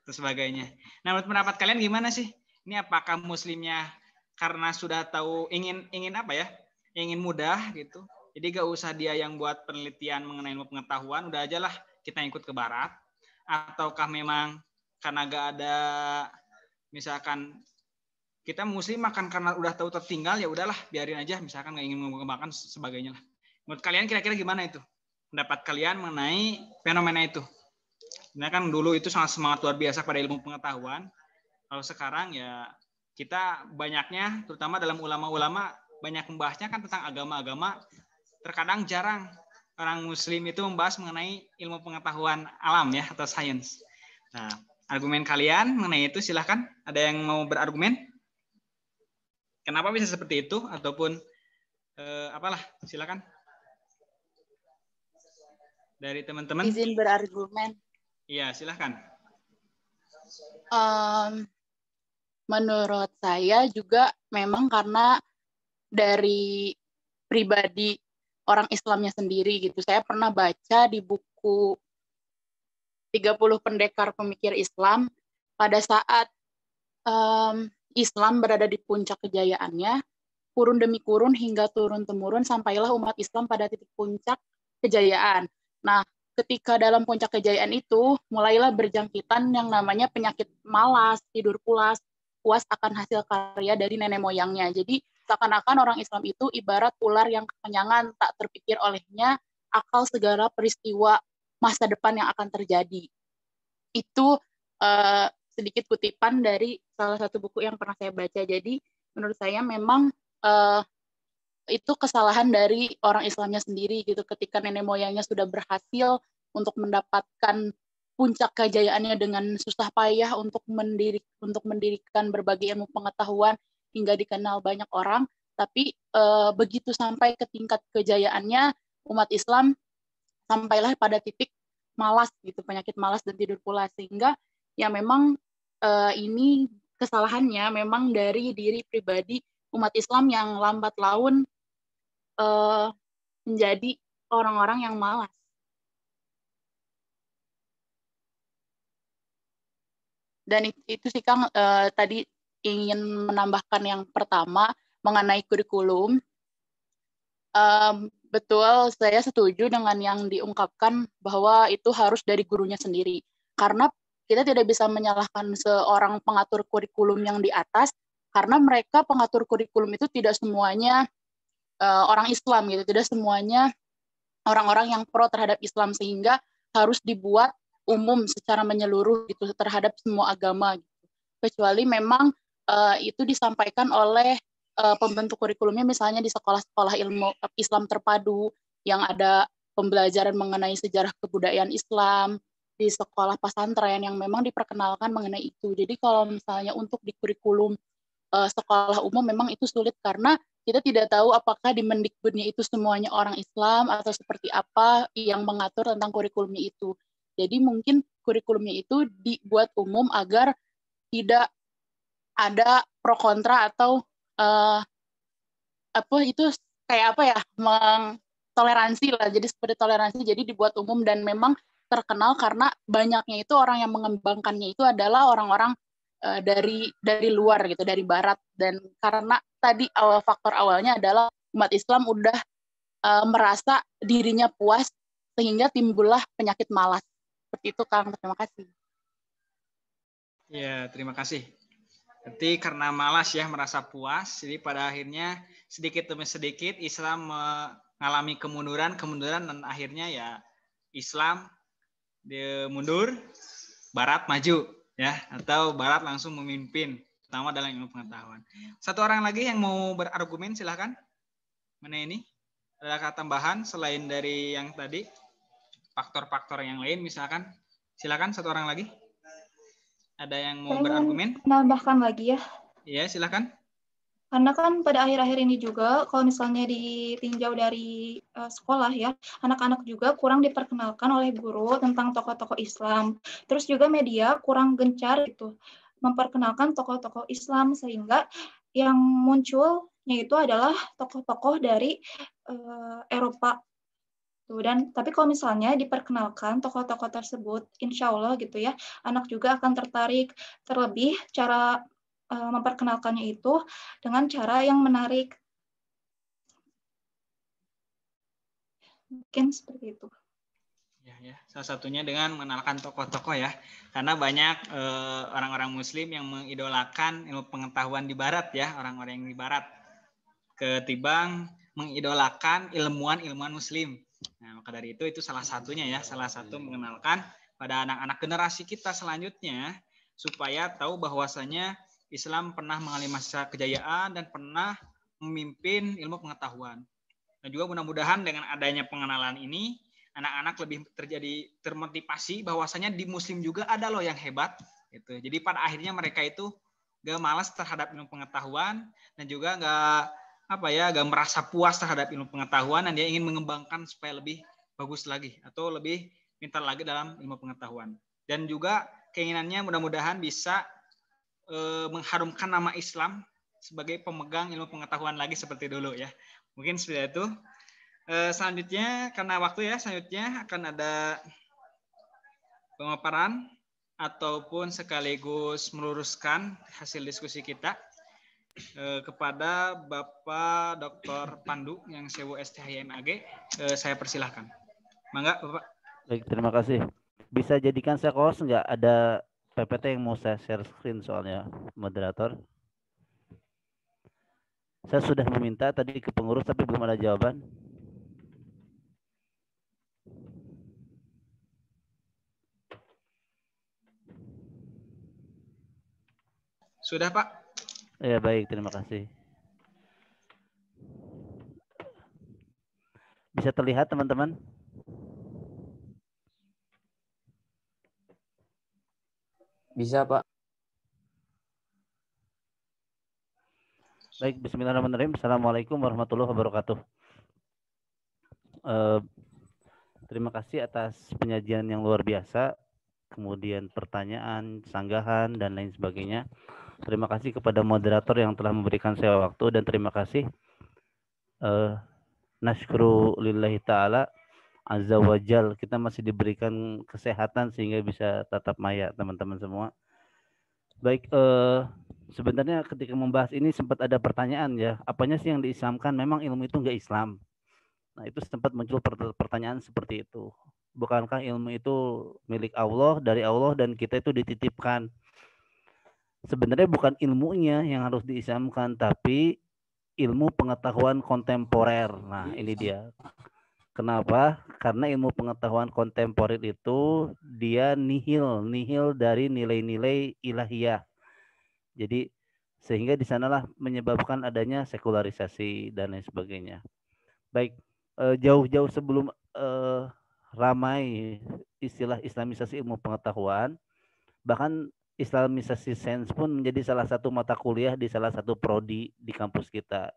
dan sebagainya. Nah, menurut pendapat kalian gimana sih? Ini apakah muslimnya karena sudah tahu ingin apa ya? Ingin mudah gitu. Jadi gak usah dia yang buat penelitian mengenai ilmu pengetahuan, udah aja lah kita ikut ke Barat. Ataukah memang karena gak ada misalkan kita muslim makan karena udah tahu tertinggal ya udahlah biarin aja misalkan nggak ingin mengembangkan sebagainya lah. Menurut kalian kira-kira gimana itu? Pendapat kalian mengenai fenomena itu? Nah kan dulu itu sangat semangat luar biasa pada ilmu pengetahuan. Kalau sekarang ya kita banyaknya terutama dalam ulama-ulama banyak membahasnya kan tentang agama-agama. Terkadang jarang orang muslim itu membahas mengenai ilmu pengetahuan alam ya atau sains. Nah, argumen kalian mengenai itu silahkan. Ada yang mau berargumen? Kenapa bisa seperti itu ataupun apalah silakan dari teman-teman. Izin berargumen. Iya silakan. Menurut saya juga memang karena dari pribadi orang Islamnya sendiri gitu. Saya pernah baca di buku 30 pendekar pemikir Islam, pada saat Islam berada di puncak kejayaannya, kurun demi kurun hingga turun-temurun sampailah umat Islam pada titik puncak kejayaan. Nah, ketika dalam puncak kejayaan itu, mulailah berjangkitan yang namanya penyakit malas, tidur puas akan hasil karya dari nenek moyangnya. Jadi, seakan-akan orang Islam itu ibarat ular yang kekenyangan, tak terpikir olehnya akal segala peristiwa masa depan yang akan terjadi. Itu sedikit kutipan dari salah satu buku yang pernah saya baca. Jadi, menurut saya memang itu kesalahan dari orang Islamnya sendiri gitu, ketika nenek moyangnya sudah berhasil untuk mendapatkan puncak kejayaannya dengan susah payah untuk mendirikan berbagai ilmu pengetahuan hingga dikenal banyak orang, tapi begitu sampai ke tingkat kejayaannya, umat Islam sampailah pada titik malas gitu, penyakit malas dan tidur pulas, sehingga ya memang ini kesalahannya memang dari diri pribadi umat Islam yang lambat laun menjadi orang-orang yang malas. Dan itu sih Kang, tadi ingin menambahkan yang pertama mengenai kurikulum. Betul, saya setuju dengan yang diungkapkan bahwa itu harus dari gurunya sendiri. Karena kita tidak bisa menyalahkan seorang pengatur kurikulum yang di atas, karena mereka pengatur kurikulum itu tidak semuanya orang Islam gitu, tidak semuanya orang-orang yang pro terhadap Islam, sehingga harus dibuat umum secara menyeluruh gitu terhadap semua agama gitu. Kecuali memang itu disampaikan oleh pembentuk kurikulumnya, misalnya di sekolah-sekolah ilmu Islam terpadu yang ada pembelajaran mengenai sejarah kebudayaan Islam, di sekolah pesantren yang memang diperkenalkan mengenai itu. Jadi kalau misalnya untuk di kurikulum sekolah umum memang itu sulit, karena kita tidak tahu apakah di Mendikbudnya itu semuanya orang Islam atau seperti apa yang mengatur tentang kurikulumnya itu. Jadi mungkin kurikulumnya itu dibuat umum agar tidak ada pro kontra atau itu kayak apa ya, toleransi lah, jadi seperti toleransi, jadi dibuat umum dan memang terkenal karena banyaknya itu orang yang mengembangkannya itu adalah orang-orang dari luar gitu, dari barat. Dan karena tadi faktor awalnya adalah umat Islam udah merasa dirinya puas sehingga timbullah penyakit malas. Seperti itu Kang, terima kasih. Ya, terima kasih. Berarti karena malas ya, merasa puas, jadi pada akhirnya sedikit demi sedikit Islam mengalami kemunduran dan akhirnya ya Islam dia mundur, Barat maju ya, atau Barat langsung memimpin, terutama dalam ilmu pengetahuan. Satu orang lagi yang mau berargumen, silahkan. Mana ini? Ada tambahan selain dari yang tadi, faktor-faktor yang lain misalkan. Silakan satu orang lagi. Ada yang mau berargumen? Menambahkan lagi ya. Iya, silakan. Karena kan pada akhir-akhir ini juga, kalau misalnya ditinjau dari sekolah ya, anak-anak juga kurang diperkenalkan oleh guru tentang tokoh-tokoh Islam. Terus juga media kurang gencar gitu memperkenalkan tokoh-tokoh Islam, sehingga yang munculnya itu adalah tokoh-tokoh dari Eropa. Dan tapi kalau misalnya diperkenalkan tokoh-tokoh tersebut, insya Allah gitu ya, anak juga akan tertarik. Terlebih cara memperkenalkannya itu dengan cara yang menarik. Mungkin seperti itu. Ya, salah satunya dengan mengenalkan tokoh-tokoh ya, karena banyak orang-orang Muslim yang mengidolakan ilmu pengetahuan di Barat ya, orang-orang yang di Barat, ketimbang mengidolakan ilmuwan-ilmuwan Muslim. Nah, maka dari itu salah satunya ya, salah satu mengenalkan pada anak-anak generasi kita selanjutnya supaya tahu bahwasanya Islam pernah mengalami masa kejayaan dan pernah memimpin ilmu pengetahuan. Dan juga mudah-mudahan dengan adanya pengenalan ini, anak-anak lebih termotivasi bahwasanya di Muslim juga ada loh yang hebat. Gitu. Jadi pada akhirnya mereka itu gak malas terhadap ilmu pengetahuan dan juga gak merasa puas terhadap ilmu pengetahuan, dan dia ingin mengembangkan supaya lebih bagus lagi atau lebih pintar lagi dalam ilmu pengetahuan. Dan juga keinginannya mudah-mudahan bisa mengharumkan nama Islam sebagai pemegang ilmu pengetahuan lagi seperti dulu ya. Mungkin seperti itu. Selanjutnya karena waktu ya, selanjutnya akan ada pemaparan ataupun sekaligus meluruskan hasil diskusi kita kepada Bapak Dr. Pandu yang Sewu STHIMAG. Saya persilahkan. Mangga Bapak. Baik, terima kasih. Bisa jadikan saya host nggak? Ada PPT yang mau saya share screen soalnya, moderator. Saya sudah meminta tadi ke pengurus tapi belum ada jawaban. Sudah Pak? Ya baik, terima kasih. Bisa terlihat teman-teman? Bisa Pak. Baik, bismillahirrahmanirrahim. Assalamualaikum warahmatullahi wabarakatuh. Terima kasih atas penyajian yang luar biasa, kemudian pertanyaan, sanggahan, dan lain sebagainya. Terima kasih kepada moderator yang telah memberikan saya waktu, dan terima kasih nashkuru lillahi ta'ala azza wa jal, kita masih diberikan kesehatan sehingga bisa tatap maya teman-teman semua. Baik, sebenarnya ketika membahas ini sempat ada pertanyaan ya, apanya sih yang diislamkan? Memang ilmu itu enggak Islam. Nah itu sempat muncul pertanyaan seperti itu. Bukankah ilmu itu milik Allah, dari Allah, dan kita itu dititipkan? Sebenarnya bukan ilmunya yang harus diislamkan, tapi ilmu pengetahuan kontemporer. Nah ini dia. Kenapa? Karena ilmu pengetahuan kontemporer itu dia nihil dari nilai-nilai ilahiyah. Jadi sehingga di sanalah menyebabkan adanya sekularisasi dan lain sebagainya. Baik, jauh-jauh sebelum ramai istilah islamisasi ilmu pengetahuan, bahkan islamisasi sains pun menjadi salah satu mata kuliah di salah satu prodi di kampus kita.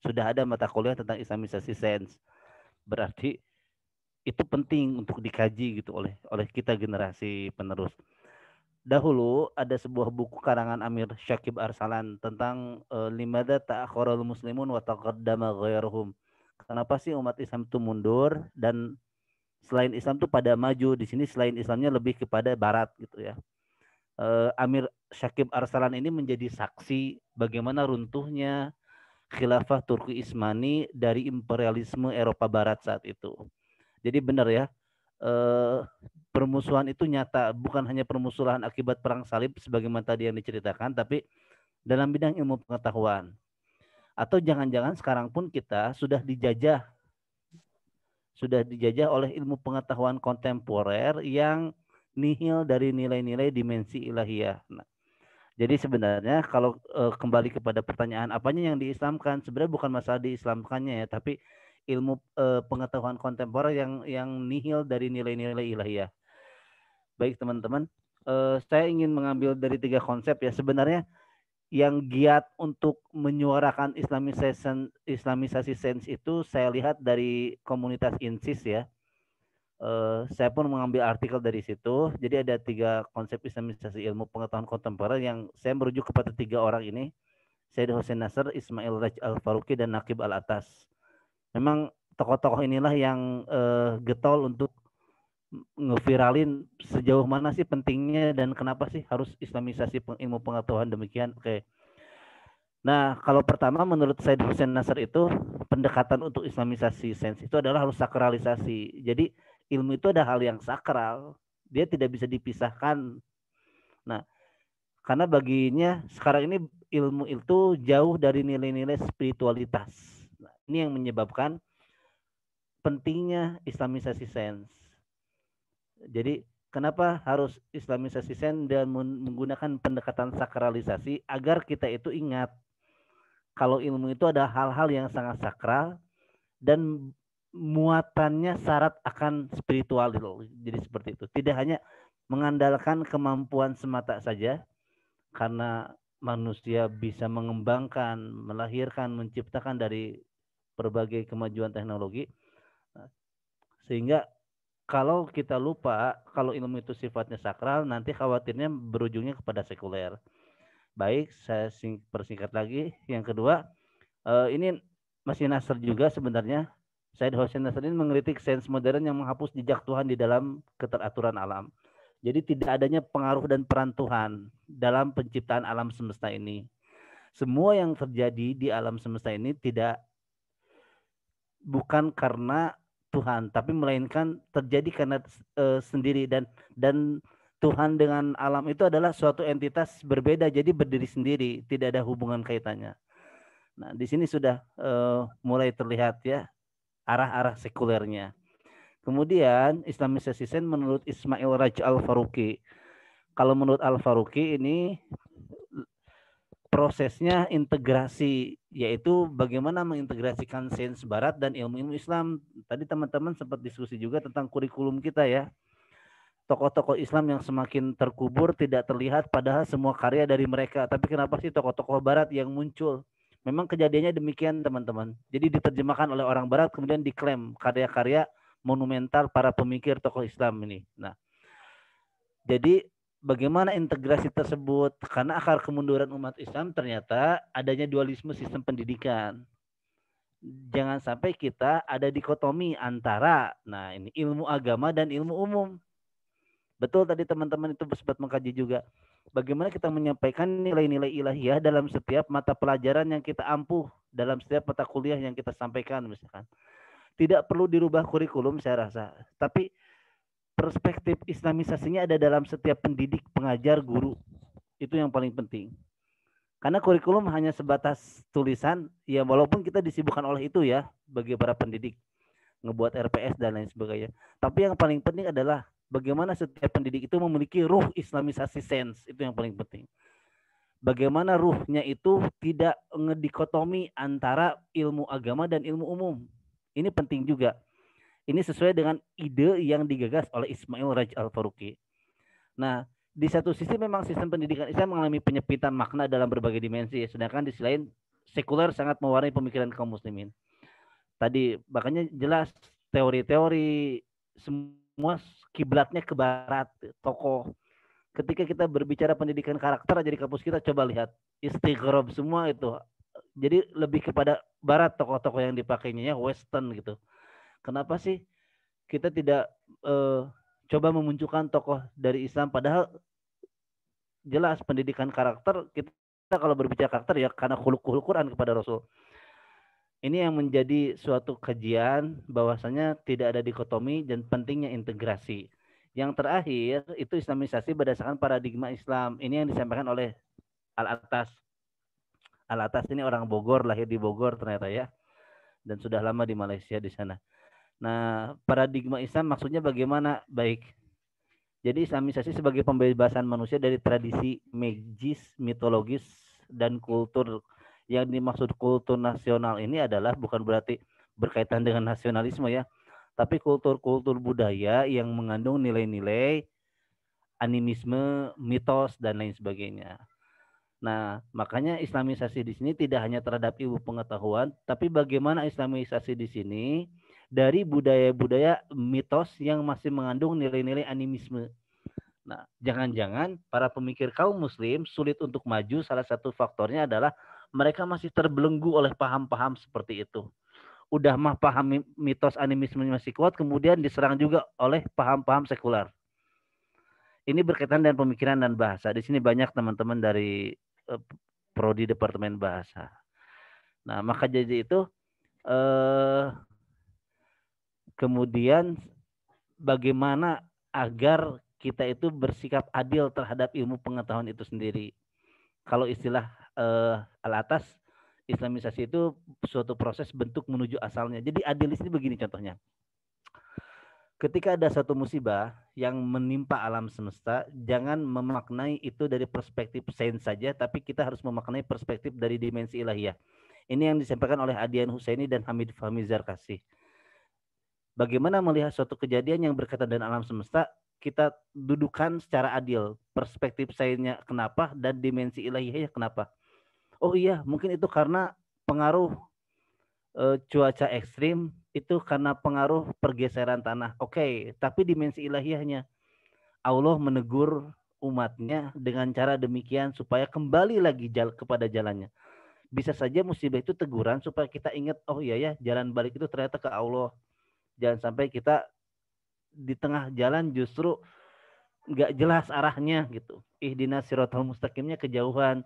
Sudah ada mata kuliah tentang islamisasi sains. Berarti itu penting untuk dikaji gitu oleh kita generasi penerus. Dahulu ada sebuah buku karangan Amir Syakib Arsalan tentang limada ta'akhkharul muslimun wa taqaddama ghairuhum. Kenapa sih umat Islam itu mundur dan selain Islam itu pada maju? Di sini selain Islamnya lebih kepada barat gitu ya. Amir Syakib Arsalan ini menjadi saksi bagaimana runtuhnya khilafah Turki Ismani dari imperialisme Eropa Barat saat itu. Jadi benar ya, permusuhan itu nyata, bukan hanya permusuhan akibat perang salib sebagaimana tadi yang diceritakan, tapi dalam bidang ilmu pengetahuan. Atau jangan-jangan sekarang pun kita sudah dijajah oleh ilmu pengetahuan kontemporer yang nihil dari nilai-nilai dimensi ilahiyah. Nah, jadi sebenarnya kalau kembali kepada pertanyaan apanya yang diislamkan, sebenarnya bukan masalah diislamkannya ya, tapi ilmu pengetahuan kontemporer yang nihil dari nilai-nilai ilahiyah. Baik teman-teman, saya ingin mengambil dari 3 konsep ya. Sebenarnya yang giat untuk menyuarakan islamisasi sains itu saya lihat dari komunitas INSIS ya. Saya pun mengambil artikel dari situ. Jadi ada 3 konsep islamisasi ilmu pengetahuan kontemporer yang saya merujuk kepada 3 orang ini. Sayyid Hussein Nasr, Ismail Raj Al-Faruqi, dan Naqib Al-Atas. Memang tokoh-tokoh inilah yang getol untuk ngeviralin sejauh mana sih pentingnya dan kenapa sih harus islamisasi ilmu pengetahuan demikian. Oke. Nah, kalau pertama menurut Sayyid Hussein Nasr itu pendekatan untuk islamisasi sains itu adalah harus sakralisasi. Jadi ilmu itu ada hal yang sakral, dia tidak bisa dipisahkan. Nah, karena baginya sekarang ini ilmu itu jauh dari nilai-nilai spiritualitas. Nah, ini yang menyebabkan pentingnya islamisasi sains. Jadi kenapa harus islamisasi sains dan menggunakan pendekatan sakralisasi agar kita itu ingat kalau ilmu itu ada hal-hal yang sangat sakral dan muatannya syarat akan spiritual. Jadi seperti itu. Tidak hanya mengandalkan kemampuan semata saja, karena manusia bisa mengembangkan, melahirkan, menciptakan dari berbagai kemajuan teknologi. Sehingga kalau kita lupa kalau ilmu itu sifatnya sakral, nanti khawatirnya berujungnya kepada sekuler. Baik, saya persingkat lagi. Yang kedua, ini masih Nasr juga sebenarnya. Said Hossein Nasruddin mengkritik sains modern yang menghapus jejak Tuhan di dalam keteraturan alam. Jadi tidak adanya pengaruh dan peran Tuhan dalam penciptaan alam semesta ini. Semua yang terjadi di alam semesta ini bukan karena Tuhan, tapi melainkan terjadi karena sendiri, dan Tuhan dengan alam itu adalah suatu entitas berbeda, jadi berdiri sendiri, tidak ada hubungan kaitannya. Nah, di sini sudah mulai terlihat ya arah-arah sekulernya. Kemudian Islamisasi sains menurut Ismail Raj Al-Faruqi. Kalau menurut Al-Faruqi ini prosesnya integrasi, yaitu bagaimana mengintegrasikan sains barat dan ilmu-ilmu Islam. Tadi teman-teman sempat diskusi juga tentang kurikulum kita ya. Tokoh-tokoh Islam yang semakin terkubur tidak terlihat padahal semua karya dari mereka. Tapi kenapa sih tokoh-tokoh barat yang muncul? Memang kejadiannya demikian teman-teman. Jadi diterjemahkan oleh orang barat kemudian diklaim karya-karya monumental para pemikir tokoh Islam ini. Nah, jadi bagaimana integrasi tersebut? Karena akar kemunduran umat Islam ternyata adanya dualisme sistem pendidikan. Jangan sampai kita ada dikotomi antara ini ilmu agama dan ilmu umum. Betul tadi teman-teman itu sempat mengkaji juga. Bagaimana kita menyampaikan nilai-nilai ilahiyah dalam setiap mata pelajaran yang kita ampuh, dalam setiap mata kuliah yang kita sampaikan misalkan. Tidak perlu dirubah kurikulum saya rasa, tapi perspektif Islamisasinya ada dalam setiap pendidik, pengajar, guru. Itu yang paling penting. Karena kurikulum hanya sebatas tulisan, ya walaupun kita disibukkan oleh itu ya, bagi para pendidik, ngebuat RPS dan lain sebagainya. Tapi yang paling penting adalah bagaimana setiap pendidik itu memiliki ruh Islamisasi sains, itu yang paling penting. Bagaimana ruhnya itu tidak ngedikotomi antara ilmu agama dan ilmu umum. Ini penting juga. Ini sesuai dengan ide yang digagas oleh Ismail Raj Al-Faruqi. Nah, di satu sisi memang sistem pendidikan Islam mengalami penyepitan makna dalam berbagai dimensi, sedangkan di sisi lain sekuler sangat mewarnai pemikiran kaum muslimin. Tadi makanya jelas teori-teori semua kiblatnya ke barat, tokoh. Ketika kita berbicara pendidikan karakter aja di kampus kita, coba lihat istighrab semua itu. Jadi lebih kepada barat tokoh-tokoh yang dipakainya ya western gitu. Kenapa sih kita tidak coba memunculkan tokoh dari Islam, padahal jelas pendidikan karakter kita kalau berbicara karakter ya karena khuluqul Quran kepada Rasul. Ini yang menjadi suatu kajian bahwasanya tidak ada dikotomi dan pentingnya integrasi. Yang terakhir itu Islamisasi berdasarkan paradigma Islam. Ini yang disampaikan oleh Al-Atas. Al-Atas ini orang Bogor, lahir di Bogor ternyata ya. Dan sudah lama di Malaysia di sana. Nah, paradigma Islam maksudnya bagaimana? Baik. Jadi Islamisasi sebagai pembebasan manusia dari tradisi magis, mitologis, dan kultur. Yang dimaksud kultur nasional ini adalah bukan berarti berkaitan dengan nasionalisme ya. Tapi kultur-kultur budaya yang mengandung nilai-nilai animisme, mitos, dan lain sebagainya. Nah, makanya Islamisasi di sini tidak hanya terhadap ilmu pengetahuan, tapi bagaimana Islamisasi di sini dari budaya-budaya mitos yang masih mengandung nilai-nilai animisme. Nah, jangan-jangan para pemikir kaum muslim sulit untuk maju, salah satu faktornya adalah mereka masih terbelenggu oleh paham-paham seperti itu. Udah mah paham mitos animisme masih kuat, kemudian diserang juga oleh paham-paham sekuler. Ini berkaitan dengan pemikiran dan bahasa. Di sini banyak teman-teman dari prodi Departemen Bahasa. Nah, maka jadi itu kemudian bagaimana agar kita itu bersikap adil terhadap ilmu pengetahuan itu sendiri. Kalau istilah Al-Atas, Islamisasi itu suatu proses bentuk menuju asalnya. Jadi adil ini begini contohnya. Ketika ada satu musibah yang menimpa alam semesta, jangan memaknai itu dari perspektif sains saja, tapi kita harus memaknai perspektif dari dimensi ilahiyah. Ini yang disampaikan oleh Adian Husaini dan Hamid Fahmi Zarkasi. Bagaimana melihat suatu kejadian yang berkaitan dengan alam semesta, kita dudukan secara adil. Perspektif sainsnya kenapa dan dimensi ilahiyahnya kenapa. Oh iya, mungkin itu karena pengaruh cuaca ekstrim, itu karena pengaruh pergeseran tanah. Oke, tapi dimensi ilahiyahnya Allah menegur umatnya dengan cara demikian supaya kembali lagi kepada jalannya. Bisa saja musibah itu teguran supaya kita ingat, oh iya ya, jalan balik itu ternyata ke Allah. Jangan sampai kita di tengah jalan justru nggak jelas arahnya gitu. Ihdinas siratal mustaqimnya kejauhan,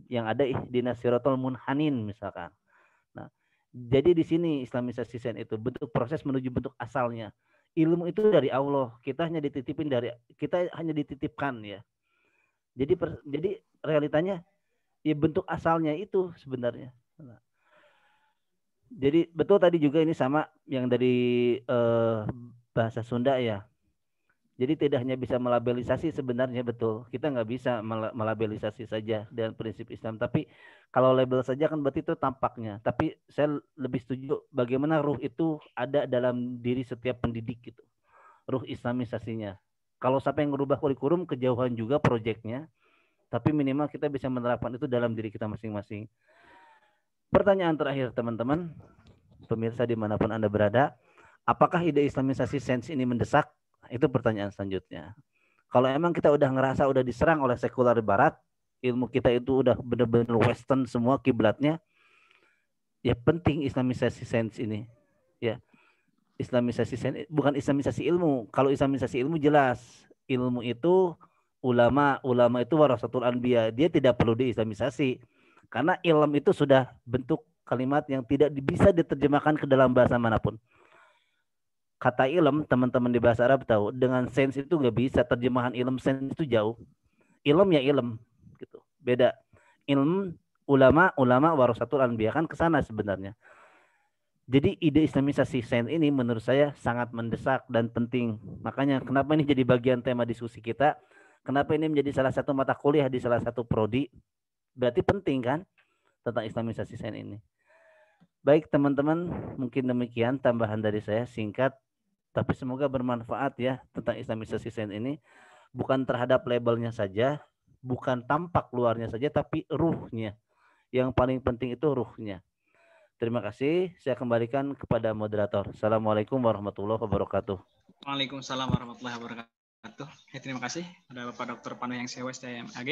yang ada ihdinas siratal munhanin misalkan. Nah, jadi di sini Islamisasi sains itu bentuk proses menuju bentuk asalnya. Ilmu itu dari Allah, kita hanya dititipkan ya. Jadi realitanya ya bentuk asalnya itu sebenarnya. Nah, jadi betul tadi juga ini sama yang dari bahasa Sunda ya. Jadi tidak hanya bisa melabelisasi sebenarnya, betul. Kita nggak bisa melabelisasi saja dengan prinsip Islam. Tapi kalau label saja kan berarti itu tampaknya. Tapi saya lebih setuju bagaimana ruh itu ada dalam diri setiap pendidik gitu. Ruh Islamisasinya. Kalau sampai yang merubah kurikulum kejauhan juga proyeknya. Tapi minimal kita bisa menerapkan itu dalam diri kita masing-masing. Pertanyaan terakhir teman-teman. Pemirsa dimanapun Anda berada. Apakah ide Islamisasi sains ini mendesak? Itu pertanyaan selanjutnya. Kalau emang kita udah ngerasa udah diserang oleh sekular barat, ilmu kita itu udah benar-benar western semua kiblatnya, ya penting Islamisasi sains ini. Ya. Islamisasi sains bukan Islamisasi ilmu. Kalau Islamisasi ilmu jelas, ilmu itu ulama itu warasatul anbiya, dia tidak perlu diislamisasi. Karena ilm itu sudah bentuk kalimat yang tidak bisa diterjemahkan ke dalam bahasa manapun. Kata ilm, teman-teman di bahasa Arab tahu, dengan sains itu nggak bisa, terjemahan ilm sains itu jauh. Ilm ya ilm, gitu. Beda. Ilm ulama warasatul anbiya kan kesana sebenarnya. Jadi ide Islamisasi sains ini menurut saya sangat mendesak dan penting. Makanya kenapa ini jadi bagian tema diskusi kita? Kenapa ini menjadi salah satu mata kuliah di salah satu prodi? Berarti penting kan tentang Islamisasi sains ini. Baik teman-teman, mungkin demikian tambahan dari saya singkat. Tapi semoga bermanfaat ya tentang Islamisasi sains ini. Bukan terhadap labelnya saja, bukan tampak luarnya saja, tapi ruhnya. Yang paling penting itu ruhnya. Terima kasih. Saya kembalikan kepada moderator. Assalamualaikum warahmatullahi wabarakatuh. Waalaikumsalam warahmatullahi wabarakatuh. Ya, terima kasih kepada Bapak Dr. Pandu yang STM-AG.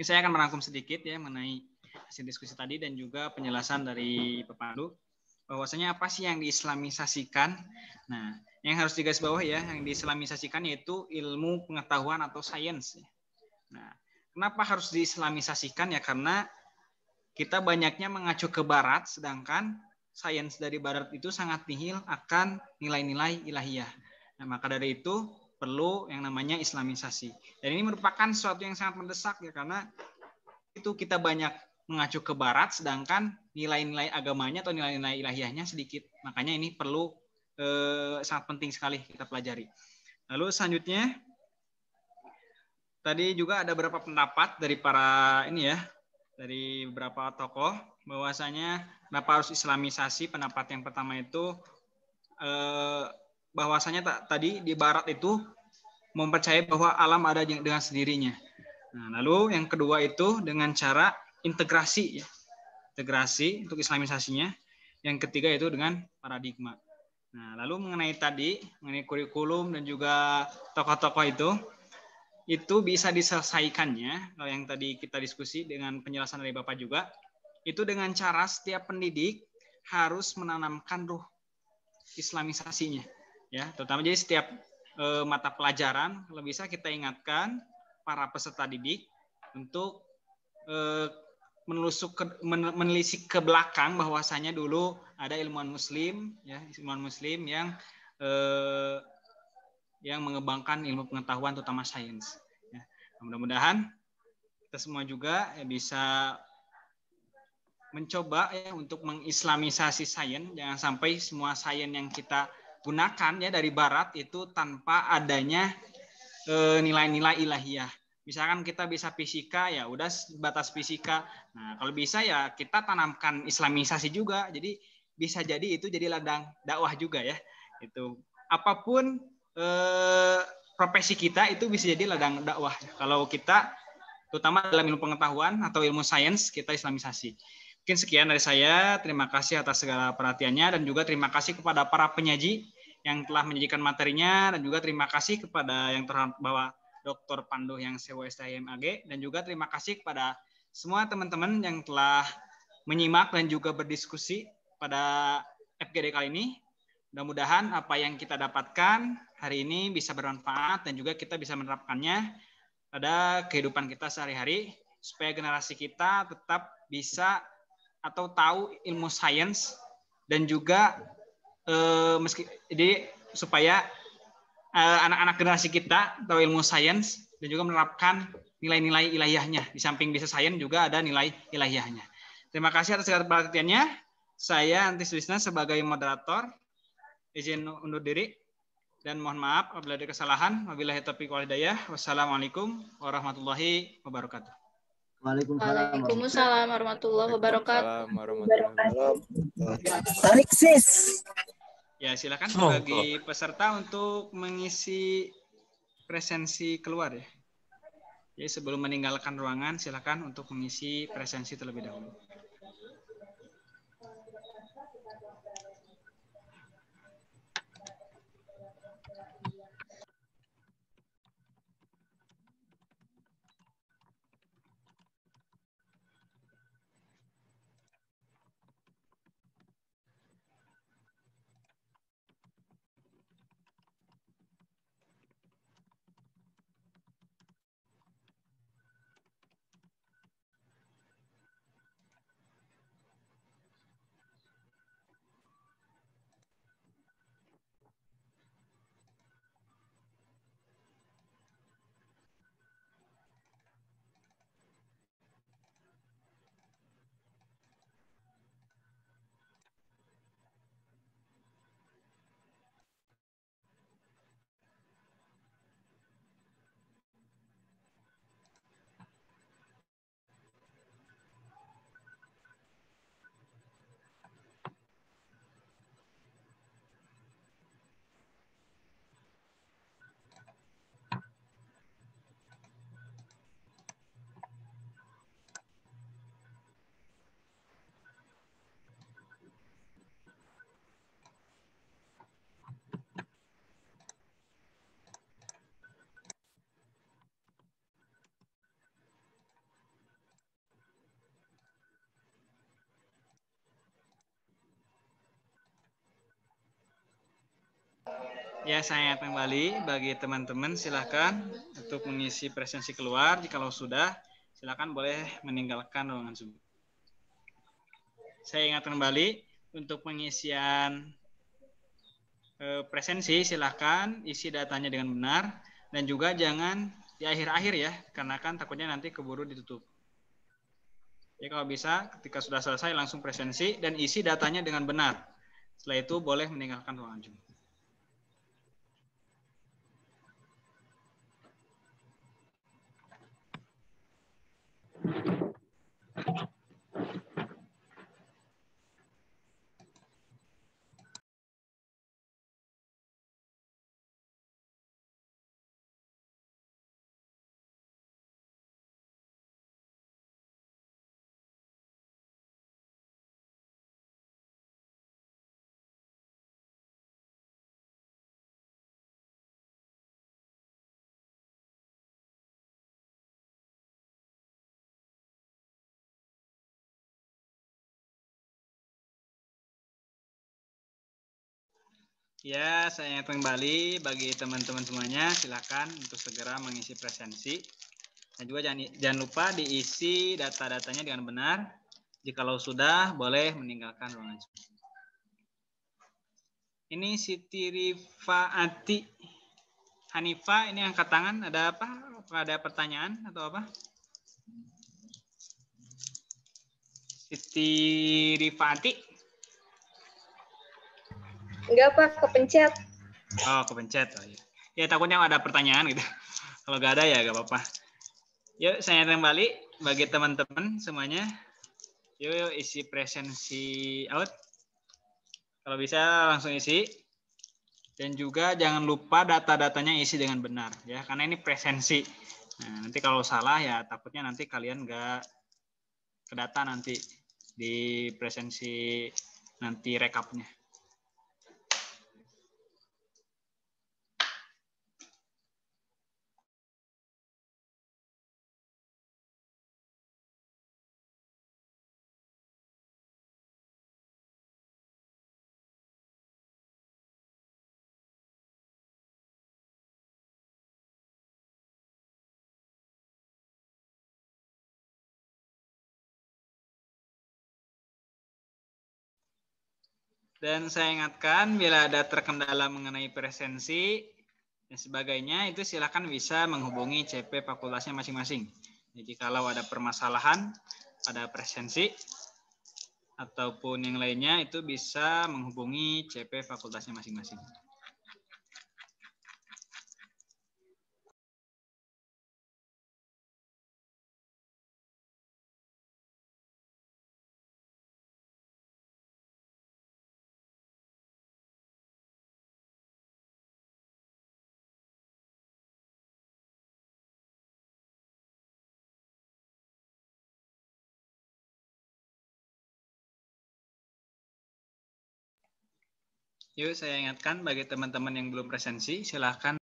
Saya akan merangkum sedikit ya mengenai hasil diskusi tadi dan juga penjelasan dari Pak Pandu. Bahwasanya apa sih yang diislamisasikan? Nah, yang harus digarisbawahi ya, yang diislamisasikan yaitu ilmu pengetahuan atau sains. Nah, kenapa harus diislamisasikan ya? Karena kita banyaknya mengacu ke barat, sedangkan sains dari barat itu sangat nihil akan nilai-nilai ilahiyah. Nah, maka dari itu perlu yang namanya islamisasi. Dan ini merupakan sesuatu yang sangat mendesak ya, karena itu kita banyak mengacu ke barat, sedangkan nilai-nilai agamanya atau nilai-nilai ilahiyahnya sedikit. Makanya ini perlu sangat penting sekali kita pelajari. Lalu selanjutnya, tadi juga ada beberapa pendapat dari para dari beberapa tokoh, bahwasanya kenapa harus islamisasi. Pendapat yang pertama itu bahwasanya tadi di barat itu mempercayai bahwa alam ada dengan sendirinya. Nah, lalu yang kedua itu dengan cara integrasi ya. Integrasi untuk islamisasinya. Yang ketiga itu dengan paradigma. Nah, lalu mengenai kurikulum dan juga tokoh-tokoh itu bisa diselesaikannya, kalau yang tadi kita diskusi dengan penjelasan dari Bapak juga, itu dengan cara setiap pendidik harus menanamkan ruh islamisasinya. Ya, terutama jadi setiap mata pelajaran kalau bisa kita ingatkan para peserta didik untuk menelisik ke belakang bahwasanya dulu ada ilmuwan muslim yang mengembangkan ilmu pengetahuan terutama sains. Ya, mudah-mudahan kita semua juga bisa mencoba ya untuk mengislamisasi sains. Jangan sampai semua sains yang kita gunakan ya dari barat itu tanpa adanya nilai-nilai ilahiyah. Misalkan kita bisa fisika, ya udah batas fisika. Nah, kalau bisa ya kita tanamkan islamisasi juga. Jadi bisa jadi itu jadi ladang dakwah juga ya. Itu apapun profesi kita itu bisa jadi ladang dakwah. Kalau kita terutama dalam ilmu pengetahuan atau ilmu sains kita islamisasi. Mungkin sekian dari saya. Terima kasih atas segala perhatiannya dan juga terima kasih kepada para penyaji yang telah menyajikan materinya dan juga terima kasih kepada yang terhormat Bapak Dr. Pandu yang STM-AG dan juga terima kasih kepada semua teman-teman yang telah menyimak dan juga berdiskusi pada FGD kali ini. Mudah-mudahan apa yang kita dapatkan hari ini bisa bermanfaat dan juga kita bisa menerapkannya pada kehidupan kita sehari-hari supaya generasi kita tetap bisa atau tahu ilmu sains dan juga jadi supaya anak-anak generasi kita tahu ilmu sains dan juga menerapkan nilai-nilai ilahiyahnya. Di samping bisa sains juga ada nilai ilahiyahnya. Terima kasih atas segala perhatiannya. Saya Antis Wisna sebagai moderator izin undur diri dan mohon maaf apabila ada kesalahan. Wabillahi taufiq wal hidayah. Wassalamualaikum warahmatullahi wabarakatuh. Waalaikumsalam warahmatullahi wabarakatuh. Ya, silakan bagi peserta untuk mengisi presensi keluar ya. Jadi sebelum meninggalkan ruangan silakan untuk mengisi presensi terlebih dahulu. Ya, saya kembali bagi teman-teman silakan untuk mengisi presensi keluar. Jikalau sudah, silakan boleh meninggalkan ruangan Zoom. Saya ingat kembali untuk pengisian presensi silakan isi datanya dengan benar dan juga jangan di akhir-akhir ya, karena kan takutnya nanti keburu ditutup. Jadi kalau bisa ketika sudah selesai langsung presensi dan isi datanya dengan benar. Setelah itu boleh meninggalkan ruangan Zoom. Ya, saya ingatkan kembali bagi teman-teman semuanya, silakan untuk segera mengisi presensi. Dan juga jangan lupa diisi data-datanya dengan benar. Jikalau sudah, boleh meninggalkan ruangan. Ini Siti Rifaati Hanifa, ini angkat tangan. Ada apa? Apakah ada pertanyaan atau apa? Siti Rifaati. Enggak, Pak, kepencet. Oh, kepencet. Oh, ya. Ya, takutnya ada pertanyaan gitu. Kalau nggak ada ya nggak apa-apa. Yuk, saya kembali bagi teman-teman semuanya. Yuk, isi presensi out. Kalau bisa langsung isi. Dan juga jangan lupa data-datanya isi dengan benar ya, karena ini presensi. Nah, nanti kalau salah ya takutnya nanti kalian nggak kedata nanti di presensi nanti rekapnya. Dan saya ingatkan bila ada terkendala mengenai presensi dan sebagainya itu silakan bisa menghubungi CP fakultasnya masing-masing. Jadi kalau ada permasalahan pada presensi ataupun yang lainnya itu bisa menghubungi CP fakultasnya masing-masing. Yuk, saya ingatkan bagi teman-teman yang belum presensi, silahkan